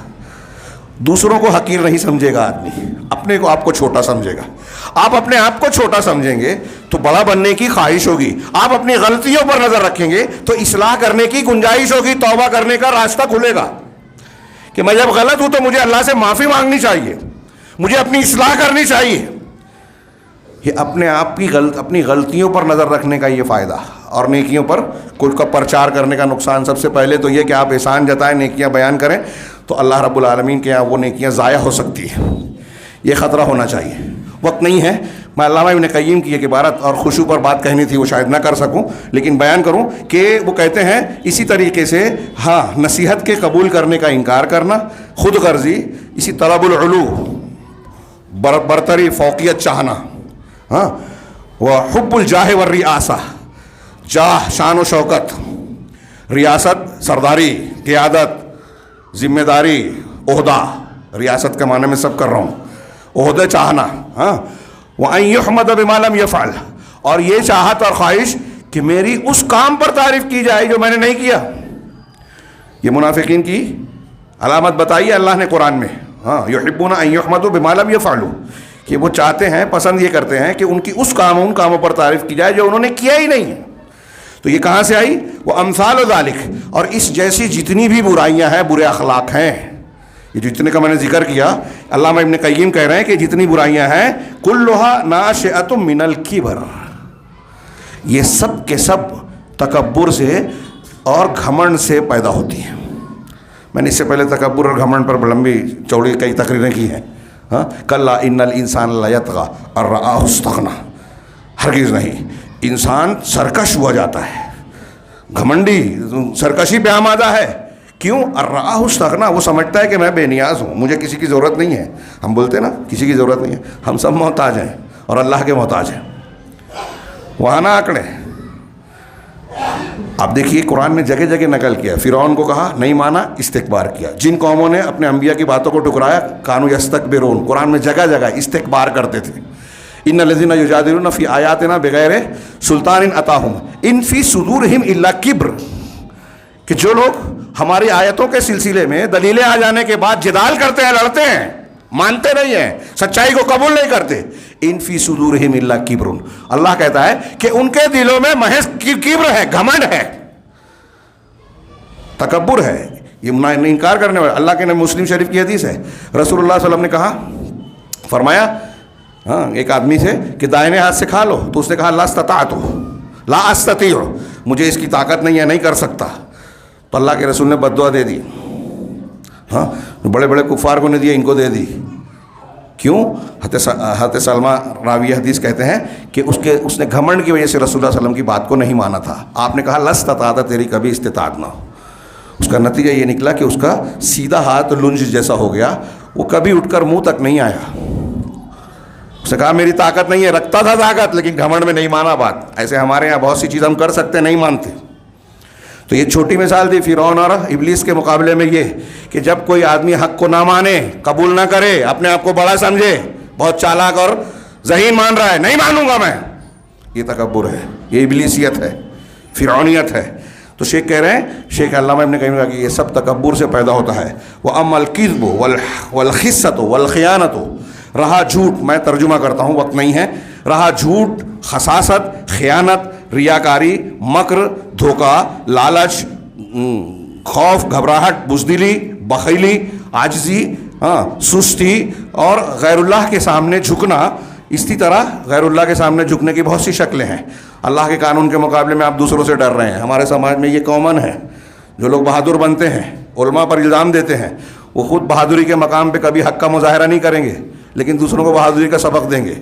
دوسروں کو حقیر نہیں سمجھے گا آدمی، اپنے کو آپ کو چھوٹا سمجھے گا. آپ اپنے آپ کو چھوٹا سمجھیں گے تو بڑا بننے کی خواہش ہوگی. آپ اپنی غلطیوں پر نظر رکھیں گے تو اصلاح کرنے کی گنجائش ہوگی، توبہ کرنے کا راستہ کھلے گا کہ میں جب غلط ہوں تو مجھے اللہ سے معافی مانگنی چاہیے، مجھے اپنی اصلاح کرنی چاہیے. یہ اپنی غلطیوں پر نظر رکھنے کا یہ فائدہ. اور نیکیوں پر کل کا پرچار کرنے کا نقصان سب سے پہلے تو یہ کہ آپ احسان جتائیں، نیکیاں بیان کریں تو اللہ رب العالمین کے یہاں وہ نیکیاں ضائع ہو سکتی ہیں. یہ خطرہ ہونا چاہیے. وقت نہیں ہے، میں علامہ ابن قیم کی ایک عبارت اور خشوع پر بات کہنی تھی، وہ شاید نہ کر سکوں، لیکن بیان کروں کہ وہ کہتے ہیں اسی طریقے سے نصیحت کے قبول کرنے کا انکار کرنا، خود غرضی، اسی طلب العلو، برتری، فوقیت چاہنا، وحب الجاہ والریاسہ، جاہ شان و شوکت، ریاست سرداری، قیادت، ذمہ داری، عہدہ، ریاست کے معنی میں سب کر رہا ہوں، عہدے چاہنا، وَأَن يُحْمَدَ بِمَا لَمْ يَفْعَلْ، اور یہ چاہت اور خواہش کہ میری اس کام پر تعریف کی جائے جو میں نے نہیں کیا. یہ منافقین کی علامت بتائی ہے اللہ نے قرآن میں. ہاں یحبون ان یحمدوا بما لم یفعلوا, کہ وہ چاہتے ہیں, پسند یہ کرتے ہیں کہ ان کی ان کاموں پر تعریف کی جائے جو انہوں نے کیا ہی نہیں ہے. تو یہ کہاں سے آئی؟ وہ امثال ذالک, اور اس جیسی جتنی بھی برائیاں ہیں, برے اخلاق ہیں, یہ جتنے کا میں نے ذکر کیا, علامہ ابن قیم کہہ رہے ہیں کہ جتنی برائیاں ہیں کلھا ناشئۃ من الکبر, یہ سب کے سب تکبر سے اور گھمنڈ سے پیدا ہوتی ہیں. میں نے اس سے پہلے تکبر اور گھمنڈ پر لمبی چوڑی کئی تقریریں کی ہیں. ہاں کلا ان الانسان لیطغی ان رآہ استغنی, ہرگز نہیں, انسان سرکش ہوا جاتا ہے, گھمنڈی, سرکشی پہ آمادہ ہے. کیوں؟ ان رآہ استغنی, وہ سمجھتا ہے کہ میں بے نیاز ہوں, مجھے کسی کی ضرورت نہیں ہے. ہم بولتے ہیں نا کسی کی ضرورت نہیں ہے, ہم سب محتاج ہیں اور اللہ کے محتاج ہیں. وہاں نہ آکڑیں. آپ دیکھیے قرآن نے جگہ جگہ نقل کیا. فرعون کو کہا, نہیں مانا, استکبار کیا. جن قوموں نے اپنے انبیاء کی باتوں کو ٹکرایا, کانوا یستکبرون, قرآن میں جگہ جگہ استکبار کرتے تھے. ان الذین یجادلون فی آیاتنا بغیر سلطان اتاہم ان فی صدورہم الا کبر, کہ جو لوگ ہماری آیتوں کے سلسلے میں دلیلیں آ جانے کے بعد جدال کرتے ہیں, لڑتے ہیں, مانتے نہیں ہیں, سچائی کو قبول نہیں کرتے, ان فی صدورہم الا کبر, اللہ کہتا ہے کہ ان کے دلوں میں محض کبر ہے, گھمنڈ ہے, تکبر ہے, یہ انکار کرنے والے. اللہ کے نبی مسلم شریف کی حدیث ہے, رسول اللہ صلی اللہ علیہ وسلم نے کہا, فرمایا ہاں ایک آدمی سے کہ دائنے ہاتھ سے کھا لو, تو اس نے کہا لا استطعت, لا استطیع, مجھے اس کی طاقت نہیں ہے, نہیں کر سکتا. تو اللہ کے رسول نے بد دعا دے دی. ہاں بڑے بڑے کفار کو نے دیا, ان کو دے دی. کیوں؟ حضرت سلمہ راوی حدیث کہتے ہیں کہ اس نے گھمنڈ کی وجہ سے رسول اللہ صلی اللہ علیہ وسلم کی بات کو نہیں مانا تھا. آپ نے کہا لا استطاعت, تیری کبھی استطاعت نہ ہو. اس کا نتیجہ یہ نکلا کہ اس کا سیدھا ہاتھ لنج جیسا ہو گیا, وہ کبھی اٹھ کر منہ تک نہیں آیا. اس نے کہا میری طاقت نہیں ہے, رکھتا تھا طاقت لیکن گھمنڈ میں نہیں مانا بات. ایسے ہمارے یہاں بہت سی چیز ہم کر سکتے نہیں مانتے. تو یہ چھوٹی مثال تھی فرعون اور ابلیس کے مقابلے میں, یہ کہ جب کوئی آدمی حق کو نہ مانے, قبول نہ کرے, اپنے آپ کو بڑا سمجھے, بہت چالاک اور ذہین مان رہا ہے, نہیں مانوں گا میں, یہ تکبر ہے, یہ ابلیسیت ہے, فرعونیت ہے. تو شیخ کہہ رہے ہیں, شیخ علامہ ابن قیم کہ یہ سب تکبر سے پیدا ہوتا ہے. وَأَمَّا الْكِذْبُ وَالْخِسَّةُ وَالْخِيَانَةُ, رہا جھوٹ, میں ترجمہ کرتا ہوں, وقت نہیں ہے, رہا جھوٹ, خساست, خیانت, ریاکاری, مکر, دھوکہ, لالچ, خوف, گھبراہٹ, بزدلی, بخیلی, عاجزی, سستی اور غیر اللہ کے سامنے جھکنا. اسی طرح غیر اللہ کے سامنے جھکنے کی بہت سی شکلیں ہیں. اللہ کے قانون کے مقابلے میں آپ دوسروں سے ڈر رہے ہیں. ہمارے سماج میں یہ کامن ہے. جو لوگ بہادر بنتے ہیں, علماء پر الزام دیتے ہیں, وہ خود بہادری کے مقام پہ کبھی حق کا مظاہرہ نہیں کریں گے, لیکن دوسروں کو بہادری کا سبق دیں گے.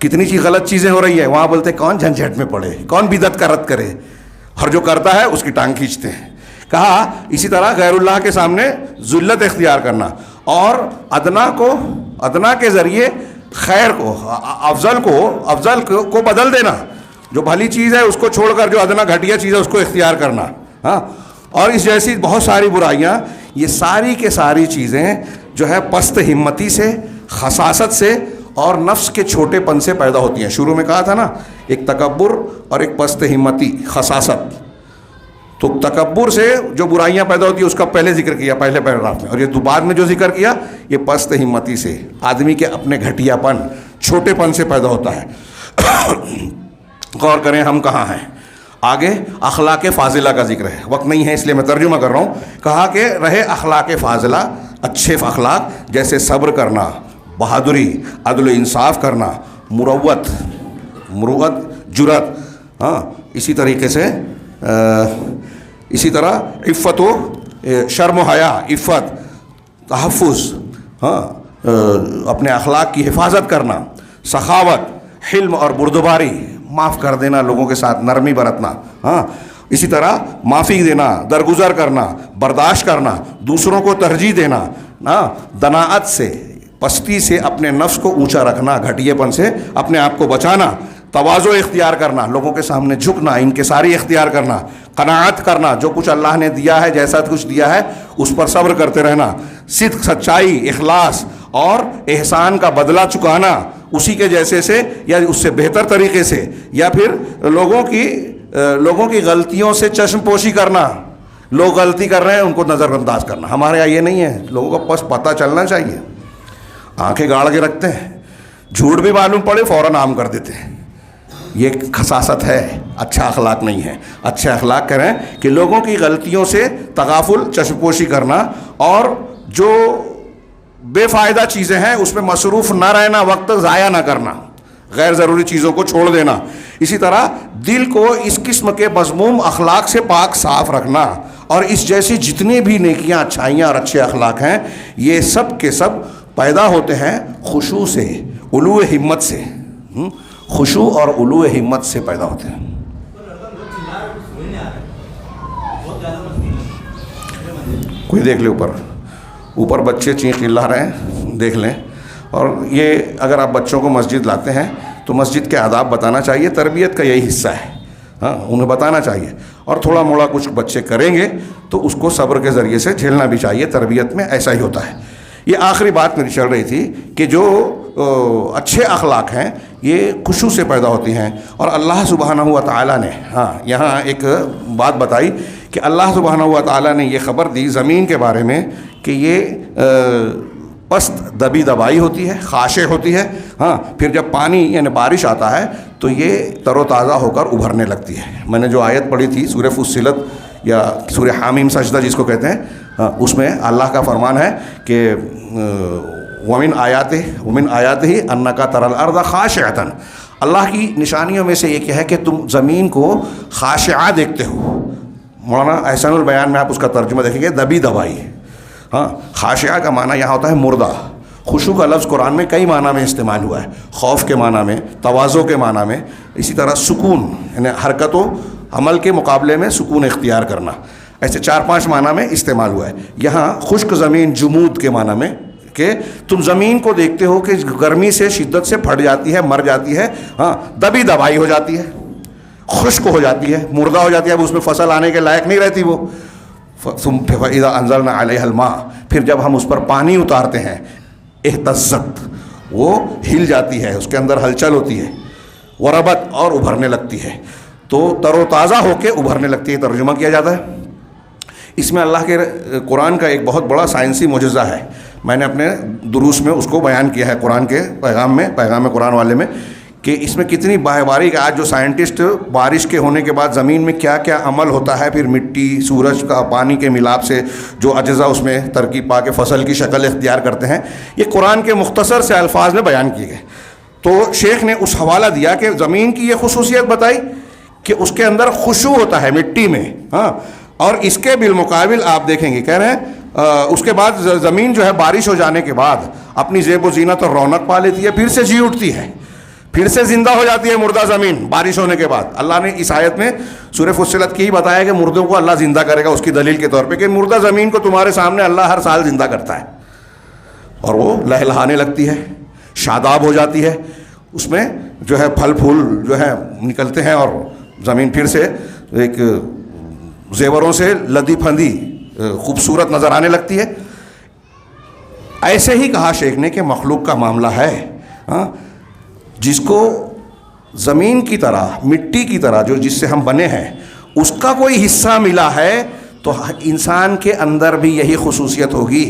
کتنی چیز غلط چیزیں ہو رہی ہیں, وہاں بولتے ہیں کون جھنجھٹ میں پڑے, کون بدعت کا رد کرے, اور جو کرتا ہے اس کی ٹانگ کھینچتے ہیں. کہا اسی طرح غیر اللہ کے سامنے ذلت اختیار کرنا, اور ادنا کے ذریعے خیر کو, افضل کو بدل دینا. جو بھلی چیز ہے اس کو چھوڑ کر جو ادنا گھٹیا چیز ہے اس کو اختیار کرنا. ہاں, اور اس جیسی بہت ساری برائیاں, یہ ساری کے ساری چیزیں جو ہے پست ہمتی سے, خساست سے اور نفس کے چھوٹے پن سے پیدا ہوتی ہیں. شروع میں کہا تھا نا, ایک تکبر اور ایک پست ہمتی, خساست. تو تکبر سے جو برائیاں پیدا ہوتی ہیں اس کا پہلے ذکر کیا پہلے پیراگراف میں, اور یہ بعد میں جو ذکر کیا یہ پست ہمتی سے, آدمی کے اپنے گھٹیا پن, چھوٹے پن سے پیدا ہوتا ہے. غور کریں ہم کہاں ہیں. آگے اخلاق فاضلہ کا ذکر ہے, وقت نہیں ہے اس لیے میں ترجمہ کر رہا ہوں. کہا کہ رہے اخلاق فاضلہ, اچھے اخلاق جیسے صبر کرنا, بہادری, عدل و انصاف کرنا, مروت, جرت, ہاں, اسی طرح عفت و شرم و حیا, عفت, تحفظ, ہاں, اپنے اخلاق کی حفاظت کرنا, سخاوت, حلم اور بردباری, معاف کر دینا, لوگوں کے ساتھ نرمی برتنا, ہاں, اسی طرح معافی دینا, درگزر کرنا, برداشت کرنا, دوسروں کو ترجیح دینا, ہاں, دناعت سے, پستی سے اپنے نفس کو اونچا رکھنا, گھٹیے پن سے اپنے آپ کو بچانا, تواضع اختیار کرنا, لوگوں کے سامنے جھکنا, انکساری اختیار کرنا, قناعت کرنا, جو کچھ اللہ نے دیا ہے, جیسا کچھ دیا ہے اس پر صبر کرتے رہنا, صدق, سچائی, اخلاص اور احسان کا بدلہ چکانا, اسی کے جیسے سے یا اس سے بہتر طریقے سے, یا پھر لوگوں کی غلطیوں سے چشم پوشی کرنا, لوگ غلطی کر رہے ہیں ان کو نظر انداز کرنا. ہمارے یہاں یہ نہیں ہے. لوگوں کو بس پتہ چلنا چاہیے. آنکھیں گاڑ کے رکھتے ہیں, جھوٹ بھی معلوم پڑے فوراً عام کر دیتے ہیں. یہ خساست ہے, اچھا اخلاق نہیں ہے. اچھے اخلاق کریں کہ لوگوں کی غلطیوں سے تغافل, چشمپوشی کرنا, اور جو بے فائدہ چیزیں ہیں اس میں مصروف نہ رہنا, وقت ضائع نہ کرنا, غیر ضروری چیزوں کو چھوڑ دینا. اسی طرح دل کو اس قسم کے مذموم اخلاق سے پاک صاف رکھنا. اور اس جیسی جتنی بھی نیکیاں, اچھائیاں اور اچھے اخلاق ہیں, یہ سب کے سب پیدا ہوتے ہیں خشوع سے, علو ہمت سے. خشوع اور علو ہمت سے پیدا ہوتے ہیں. کوئی دیکھ لے اوپر بچے چیخ چلا رہے ہیں, دیکھ لیں. اور یہ اگر آپ بچوں کو مسجد لاتے ہیں تو مسجد کے آداب بتانا چاہیے. تربیت کا یہی حصہ ہے, ہاں انہیں بتانا چاہیے. اور تھوڑا موڑا کچھ بچے کریں گے تو اس کو صبر کے ذریعے سے جھیلنا بھی چاہیے. تربیت میں ایسا ہی ہوتا ہے. یہ آخری بات میری چل رہی تھی کہ جو اچھے اخلاق ہیں یہ خشوع سے پیدا ہوتی ہیں. اور اللہ سبحانہ و تعالیٰ نے, ہاں یہاں ایک بات بتائی کہ اللہ سبحانہ و تعالیٰ نے یہ خبر دی زمین کے بارے میں کہ یہ پست دبی دبائی ہوتی ہے, خاشع ہوتی ہے. ہاں پھر جب پانی یعنی بارش آتا ہے تو یہ تر و تازہ ہو کر ابھرنے لگتی ہے. میں نے جو آیت پڑھی تھی سورہ فصلت یا سورہ حامیم سجدہ جس کو کہتے ہیں, اس میں اللہ کا فرمان ہے کہ ومن آیاتہ انکا تری الارض خاشعۃ. اللہ کی نشانیوں میں سے ایک ہے کہ تم زمین کو خاشعہ دیکھتے ہو. مولانا احسان البیان میں آپ اس کا ترجمہ دیکھیں گے, دبی دبائی. ہاں خاشعہ کا معنی یہاں ہوتا ہے مردہ. خشوع کا لفظ قرآن میں کئی معنی میں استعمال ہوا ہے, خوف کے معنی میں, تواضع کے معنی میں. اسی طرح سکون یعنی حرکت و عمل کے مقابلے میں سکون اختیار کرنا. ایسے 4-5 معنی میں استعمال ہوا ہے. یہاں خشک زمین جمود کے معنی میں کہ تم زمین کو دیکھتے ہو کہ گرمی سے شدت سے پھٹ جاتی ہے, مر جاتی ہے, ہاں دبی دبائی ہو جاتی ہے, خشک ہو جاتی ہے, مردہ ہو جاتی ہے. اب اس میں فصل آنے کے لائق نہیں رہتی وہ. فَإِذَا أَنزَلْنَا عَلَيْهَا الْمَاءَ, پھر جب ہم اس پر پانی اتارتے ہیں, اہتزت, وہ ہل جاتی ہے, اس کے اندر ہلچل ہوتی ہے. وربت, اور ابھرنے لگتی ہے. تو تر و تازہ ہو کے ابھرنے لگتی ہے, ترجمہ کیا جاتا ہے. اس میں اللہ کے قرآن کا ایک بہت بڑا سائنسی معجزہ ہے. میں نے اپنے دروس میں اس کو بیان کیا ہے قرآن کے پیغام قرآن والے میں, کہ اس میں کتنی باہر کہ آج جو سائنٹسٹ بارش کے ہونے کے بعد زمین میں کیا کیا عمل ہوتا ہے, پھر مٹی, سورج کا پانی کے ملاپ سے جو اجزاء اس میں ترکیب پا کے فصل کی شکل اختیار کرتے ہیں, یہ قرآن کے مختصر سے الفاظ میں بیان کیے گئے. تو شیخ نے اس حوالہ دیا کہ زمین کی یہ خصوصیت بتائی کہ اس کے اندر خشوع ہوتا ہے مٹی میں. ہاں اور اس کے بالمقابل آپ دیکھیں گے, کہہ رہے ہیں اس کے بعد زمین جو ہے بارش ہو جانے کے بعد اپنی زیب و زینت اور رونق پا لیتی ہے, پھر سے جی اٹھتی ہے, پھر سے زندہ ہو جاتی ہے مردہ زمین بارش ہونے کے بعد. اللہ نے اس آیت میں سورہ فصلت کی ہی بتایا کہ مردوں کو اللہ زندہ کرے گا, اس کی دلیل کے طور پہ کہ مردہ زمین کو تمہارے سامنے اللہ ہر سال زندہ کرتا ہے, اور وہ لہلہانے لگتی ہے, شاداب ہو جاتی ہے, اس میں جو ہے پھل پھول جو ہے نکلتے ہیں, اور زمین پھر سے ایک زیوروں سے لدی پھندی خوبصورت نظر آنے لگتی ہے. ایسے ہی کہا شیخ نے کہ مخلوق کا معاملہ ہے, ہاں جس کو زمین کی طرح, مٹی کی طرح جو جس سے ہم بنے ہیں, اس کا کوئی حصہ ملا ہے تو انسان کے اندر بھی یہی خصوصیت ہوگی,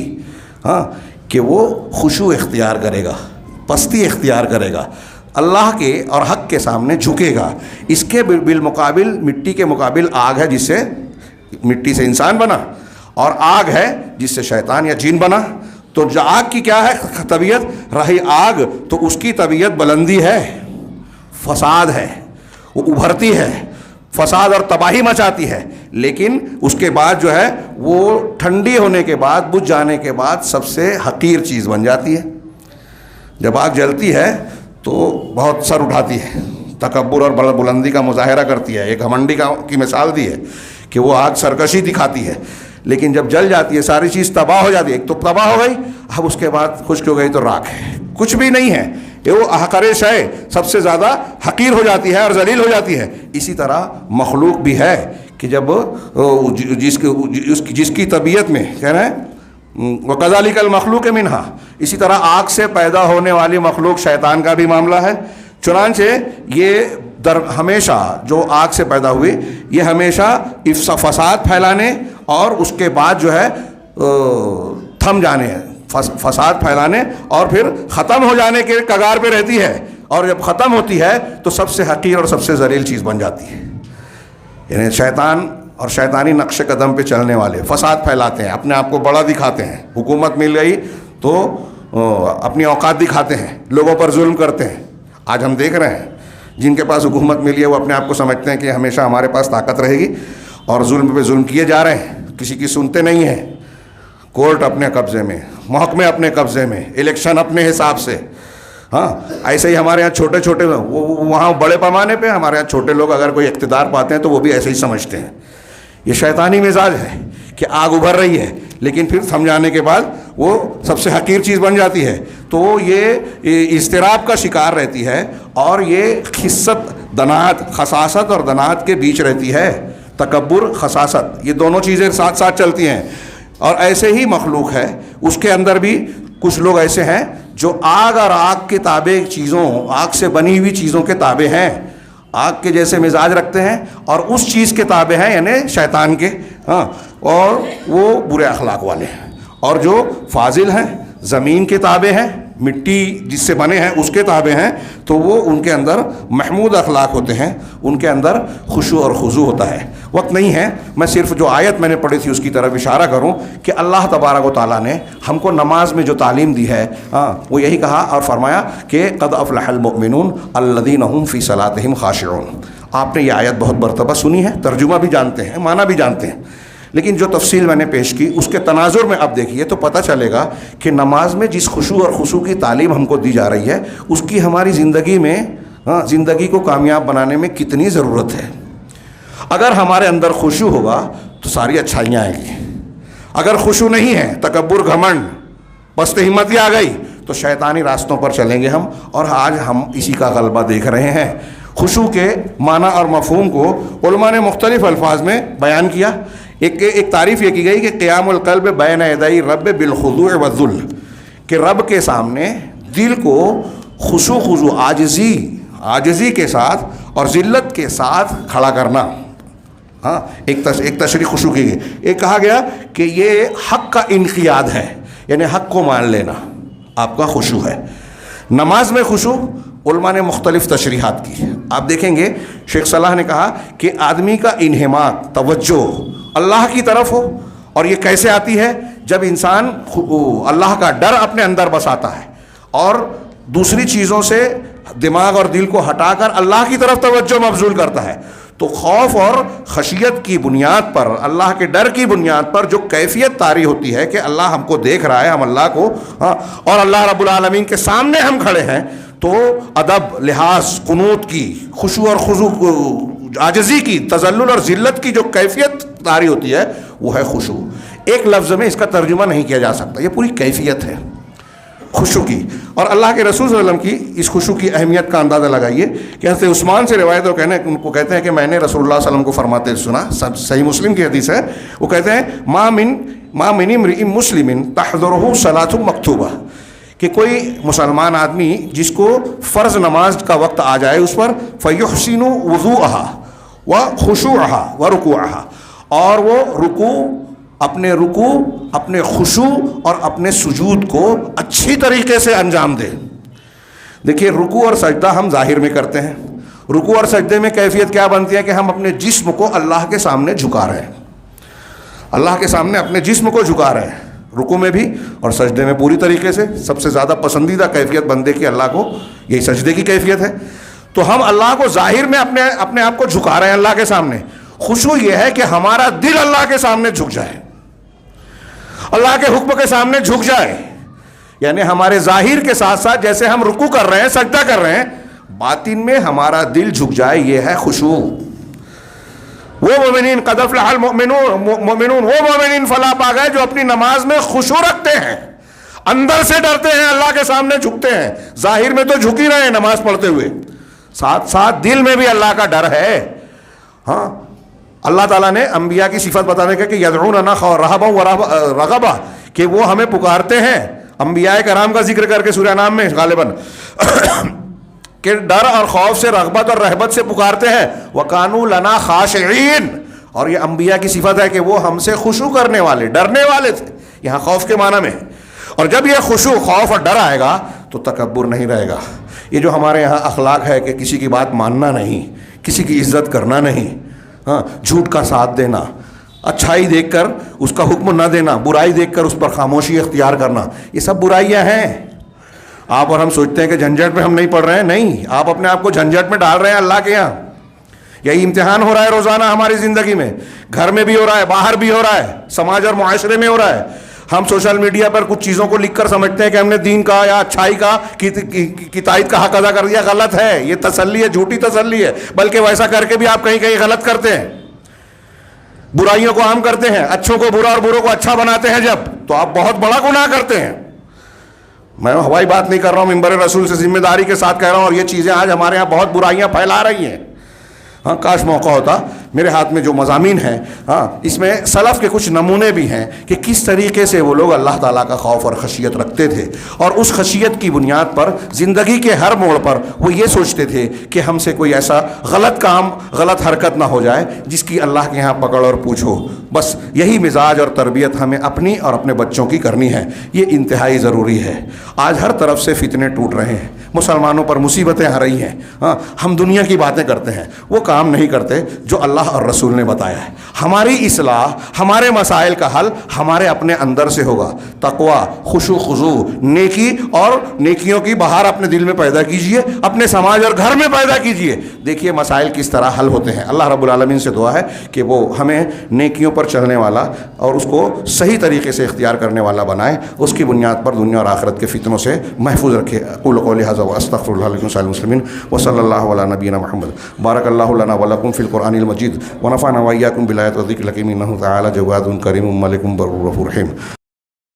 ہاں کہ وہ خشوع اختیار کرے گا, پستی اختیار کرے گا, اللہ کے اور حق کے سامنے جھکے گا. اس کے بالمقابل مٹی کے مقابل آگ ہے, جس سے مٹی سے انسان بنا, اور آگ ہے جس سے شیطان یا جن بنا. تو جو آگ کی کیا ہے طبیعت, رہی آگ تو اس کی طبیعت بلندی ہے, فساد ہے, وہ ابھرتی ہے, فساد اور تباہی مچاتی ہے. لیکن اس کے بعد جو ہے وہ ٹھنڈی ہونے کے بعد, بجھ جانے کے بعد سب سے حقیر چیز بن جاتی ہے. جب آگ جلتی ہے تو بہت سر اٹھاتی ہے, تکبر اور بلندی کا مظاہرہ کرتی ہے. ایک گھمنڈی کی مثال دی ہے کہ وہ آگ سرکشی دکھاتی ہے, لیکن جب جل جاتی ہے ساری چیز تباہ ہو جاتی ہے. ایک تو تباہ ہو گئی, اب اس کے بعد خشک ہو گئی تو راکھ ہے, کچھ بھی نہیں ہے. یہ وہ احقر شے سب سے زیادہ حقیر ہو جاتی ہے اور ذلیل ہو جاتی ہے. اسی طرح مخلوق بھی ہے کہ جب جس کی طبیعت میں کہہ رہے ہیں وَكَذَلِكَ الْمَخْلُوقُ مِنْهَا, اسی طرح آگ سے پیدا ہونے والی مخلوق شیطان کا بھی معاملہ ہے. چنانچہ یہ ہمیشہ جو آگ سے پیدا ہوئی یہ ہمیشہ فساد پھیلانے اور اس کے بعد جو ہے تھم جانے, فساد پھیلانے اور پھر ختم ہو جانے کے کگار پہ رہتی ہے, اور جب ختم ہوتی ہے تو سب سے حقیر اور سب سے ذلیل چیز بن جاتی ہے. یعنی شیطان اور شیطانی نقش قدم پہ چلنے والے فساد پھیلاتے ہیں, اپنے آپ کو بڑا دکھاتے ہیں, حکومت مل گئی تو اپنی اوقات دکھاتے ہیں, لوگوں پر ظلم کرتے ہیں. آج ہم دیکھ رہے ہیں جن کے پاس حکومت ملی ہے وہ اپنے آپ کو سمجھتے ہیں کہ ہمیشہ ہمارے پاس طاقت رہے گی, اور ظلم پہ ظلم کیے جا رہے ہیں, کسی کی سنتے نہیں ہیں. کورٹ اپنے قبضے میں, محکمے اپنے قبضے میں, الیکشن اپنے حساب سے. ہاں ایسے ہی ہمارے یہاں چھوٹے چھوٹے, وہاں بڑے پیمانے پہ, ہمارے یہاں چھوٹے لوگ اگر کوئی اقتدار پاتے ہیں تو وہ بھی ایسے ہی سمجھتے ہیں. یہ شیطانی مزاج ہے کہ آگ ابھر رہی ہے لیکن پھر سمجھانے کے بعد وہ سب سے حقیر چیز بن جاتی ہے. تو یہ اضطراب کا شکار رہتی ہے, اور یہ خست دنات, خساست اور دنات کے بیچ رہتی ہے. تکبر, خساست, یہ دونوں چیزیں ساتھ ساتھ چلتی ہیں. اور ایسے ہی مخلوق ہے, اس کے اندر بھی کچھ لوگ ایسے ہیں جو آگ اور آگ کے تابع چیزوں, آگ سے بنی ہوئی چیزوں کے تابع ہیں, آگ کے جیسے مزاج رکھتے ہیں اور اس چیز کے تابع ہیں, یعنی شیطان کے. ہاں, اور وہ برے اخلاق والے ہیں. اور جو فاضل ہیں, زمین کے تابع ہیں, مٹی جس سے بنے ہیں اس کے تابع ہیں, تو وہ ان کے اندر محمود اخلاق ہوتے ہیں, ان کے اندر خشوع اور خضوع ہوتا ہے. وقت نہیں ہے, میں صرف جو آیت میں نے پڑھی تھی اس کی طرف اشارہ کروں کہ اللہ تبارک و تعالیٰ نے ہم کو نماز میں جو تعلیم دی ہے, وہ یہی کہا اور فرمایا کہ قد افلح المؤمنون الذین هم فی صلاتہم خاشعون. آپ نے یہ آیت بہت مرتبہ سنی ہے, ترجمہ بھی جانتے ہیں, معنی بھی جانتے ہیں, لیکن جو تفصیل میں نے پیش کی اس کے تناظر میں اب دیکھیے تو پتہ چلے گا کہ نماز میں جس خشوع اور خضوع کی تعلیم ہم کو دی جا رہی ہے اس کی ہماری زندگی میں, زندگی کو کامیاب بنانے میں کتنی ضرورت ہے. اگر ہمارے اندر خشوع ہوگا تو ساری اچھائیاں آئیں گی. اگر خشوع نہیں ہے, تکبر, گھمنڈ, پست ہمتی آ گئی تو شیطانی راستوں پر چلیں گے ہم, اور آج ہم اسی کا غلبہ دیکھ رہے ہیں. خشوع کے معنی اور مفہوم کو علماء نے مختلف الفاظ میں بیان کیا. ایک تعریف یہ کی گئی کہ قیام القلب بین یدی رب بالخضوع والذل, کہ رب کے سامنے دل کو خشوع خضوع, عاجزی کے ساتھ اور ذلت کے ساتھ کھڑا کرنا. ہاں, ایک تشریح خشوع کی گئی. ایک کہا گیا کہ یہ حق کا انقیاد ہے, یعنی حق کو مان لینا آپ کا خشوع ہے. نماز میں خشوع علماء نے مختلف تشریحات کی. آپ دیکھیں گے شیخ صلاح نے کہا کہ آدمی کا انہماک, توجہ اللہ کی طرف ہو. اور یہ کیسے آتی ہے؟ جب انسان اللہ کا ڈر اپنے اندر بساتا ہے اور دوسری چیزوں سے دماغ اور دل کو ہٹا کر اللہ کی طرف توجہ مبذول کرتا ہے, تو خوف اور خشیت کی بنیاد پر, اللہ کے ڈر کی بنیاد پر جو کیفیت طاری ہوتی ہے کہ اللہ ہم کو دیکھ رہا ہے, ہم اللہ کو, اور اللہ رب العالمین کے سامنے ہم کھڑے ہیں, تو ادب, لحاظ, قنوت کی, خشوع اور خضوع, عاجزی کی, تذلل اور ذلت کی جو کیفیت طاری ہوتی ہے وہ ہے خشوع. ایک لفظ میں اس کا ترجمہ نہیں کیا جا سکتا, یہ پوری کیفیت ہے خشوع کی. اور اللہ کے رسول صلی اللہ علیہ وسلم کی اس خشوع کی اہمیت کا اندازہ لگائیے کہ حضرت عثمان سے روایت ان کو کہتے ہیں کہ میں نے رسول اللہ صلی اللہ علیہ وسلم کو فرماتے سنا, سب صحیح مسلم کی حدیث ہے, وہ کہتے ہیں ما من امرئ مسلم تحضرہ صلاۃ مکتوبہ, کہ کوئی مسلمان آدمی جس کو فرض نماز کا وقت آ جائے اس پر, فیحسن وضوءها وخشوعها ورکوعها, اور وہ رکوع, اپنے خشوع اور اپنے سجود کو اچھی طریقے سے انجام دے. دیکھیے رکوع اور سجدہ ہم ظاہر میں کرتے ہیں. رکوع اور سجدے میں کیفیت کیا بنتی ہے کہ ہم اپنے جسم کو اللہ کے سامنے جھکا رہے ہیں, اللہ کے سامنے اپنے جسم کو جھکا رہے ہیں, رکوع میں بھی اور سجدے میں پوری طریقے سے. سب سے زیادہ پسندیدہ کیفیت بندے کی اللہ کو یہی سجدے کی کیفیت ہے. تو ہم اللہ کو ظاہر میں اپنے آپ کو جھکا رہے ہیں اللہ کے سامنے. خشوع یہ ہے کہ ہمارا دل اللہ کے سامنے جھک جائے, اللہ کے حکم کے سامنے جھک جائے, یعنی ہمارے ظاہر کے ساتھ ساتھ جیسے ہم رکوع کر رہے ہیں, سجدہ کر رہے ہیں, باطن میں ہمارا دل جھک جائے, یہ ہے خشوع. وہ مومنین قد افلح المؤمنون, وہ مومنین فلاح پا گئے جو اپنی نماز میں خشوع رکھتے ہیں, اندر سے ڈرتے ہیں, اللہ کے سامنے جھکتے ہیں. ظاہر میں تو جھک ہی رہے ہیں نماز پڑھتے ہوئے, ساتھ ساتھ دل میں بھی اللہ کا ڈر ہے. ہاں, اللہ تعالیٰ نے انبیاء کی صفت بتانے کا کہ یدعوننا رغبا ورہبا, کہ وہ ہمیں پکارتے ہیں. انبیاء کرام کا ذکر کر کے سورہ انعام میں غالباً کہ ڈر اور خوف سے, رغبت اور رہبت سے پکارتے ہیں. وَقَانُوا لَنَا خَاشِعِينَ, اور یہ انبیاء کی صفت ہے کہ وہ ہم سے خشوع کرنے والے، ڈرنے والے تھے، یہاں خوف کے معنی میں ہے۔ اور جب یہ خشوع، خوف اور ڈر آئے گا تو تکبر نہیں رہے گا۔ یہ جو ہمارے یہاں اخلاق ہے کہ کسی کی بات ماننا نہیں، کسی کی عزت کرنا نہیں، ہاں، جھوٹ کا ساتھ دینا، اچھائی دیکھ کر اس کا حکم نہ دینا، برائی دیکھ کر اس پر خاموشی اختیار کرنا، یہ سب برائیاں ہیں۔ آپ اور ہم سوچتے ہیں کہ جھنجھٹ میں ہم نہیں پڑھ رہے ہیں، نہیں، آپ اپنے آپ کو جھنجھٹ میں ڈال رہے ہیں اللہ کے یہاں۔ یہی امتحان ہو رہا ہے روزانہ ہماری زندگی میں، گھر میں بھی ہو رہا ہے، باہر بھی ہو رہا ہے، سماج اور معاشرے میں ہو رہا ہے۔ ہم سوشل میڈیا پر کچھ چیزوں کو لکھ کر سمجھتے ہیں کہ ہم نے دین کا یا اچھائی کا کی تائید کا حق ادا کر دیا، غلط ہے، یہ تسلی ہے، جھوٹی تسلی ہے، بلکہ ویسا کر کے بھی آپ کہیں کہیں غلط کرتے ہیں، برائیوں کو عام کرتے ہیں، اچھوں کو برا اور بروں کو اچھا بناتے ہیں جب، تو آپ بہت بڑا گناہ کرتے ہیں۔ میں ہوائی بات نہیں کر رہا ہوں، منبر رسول سے ذمہ داری کے ساتھ کہہ رہا ہوں، اور یہ چیزیں آج ہمارے یہاں بہت برائیاں پھیلا رہی ہیں۔ ہاں، کاش موقع ہوتا، میرے ہاتھ میں جو مضامین ہیں، ہاں، اس میں سلف کے کچھ نمونے بھی ہیں کہ کس طریقے سے وہ لوگ اللہ تعالیٰ کا خوف اور خشیت رکھتے تھے، اور اس خشیت کی بنیاد پر زندگی کے ہر موڑ پر وہ یہ سوچتے تھے کہ ہم سے کوئی ایسا غلط کام، غلط حرکت نہ ہو جائے جس کی اللہ کے ہاں پکڑ اور پوچھ ہو۔ بس یہی مزاج اور تربیت ہمیں اپنی اور اپنے بچوں کی کرنی ہے، یہ انتہائی ضروری ہے۔ آج ہر طرف سے فتنے ٹوٹ رہے ہیں، مسلمانوں پر مصیبتیں آ رہی ہیں، ہاں، ہم دنیا کی باتیں کرتے ہیں، وہ کام نہیں کرتے جو اللہ اور رسول نے بتایا ہے۔ ہماری اصلاح، ہمارے مسائل کا حل ہمارے اپنے اندر سے ہوگا۔ تقوی، خشوع خضوع، نیکی اور نیکیوں کی بہار اپنے دل میں پیدا کیجئے، اپنے سماج اور گھر میں پیدا کیجئے، دیکھیے مسائل کس طرح حل ہوتے ہیں۔ اللہ رب العالمین سے دعا ہے کہ وہ ہمیں نیکیوں پر چلنے والا اور اس کو صحیح طریقے سے اختیار کرنے والا بنائے، اس کی بنیاد پر دنیا اور آخرت کے فتنوں سے محفوظ رکھے۔ اقول قولی ھذا واستغفر اللہ لکم ولسائر المسلمین وصلی اللہ علی نبینا محمد۔ بارک اللہ لنا ولکم فی القرآن المجید ونفعنا وإياكم بالآيات والذكر الحكيم إنه تعالى جواد كريم ملك بر رحيم۔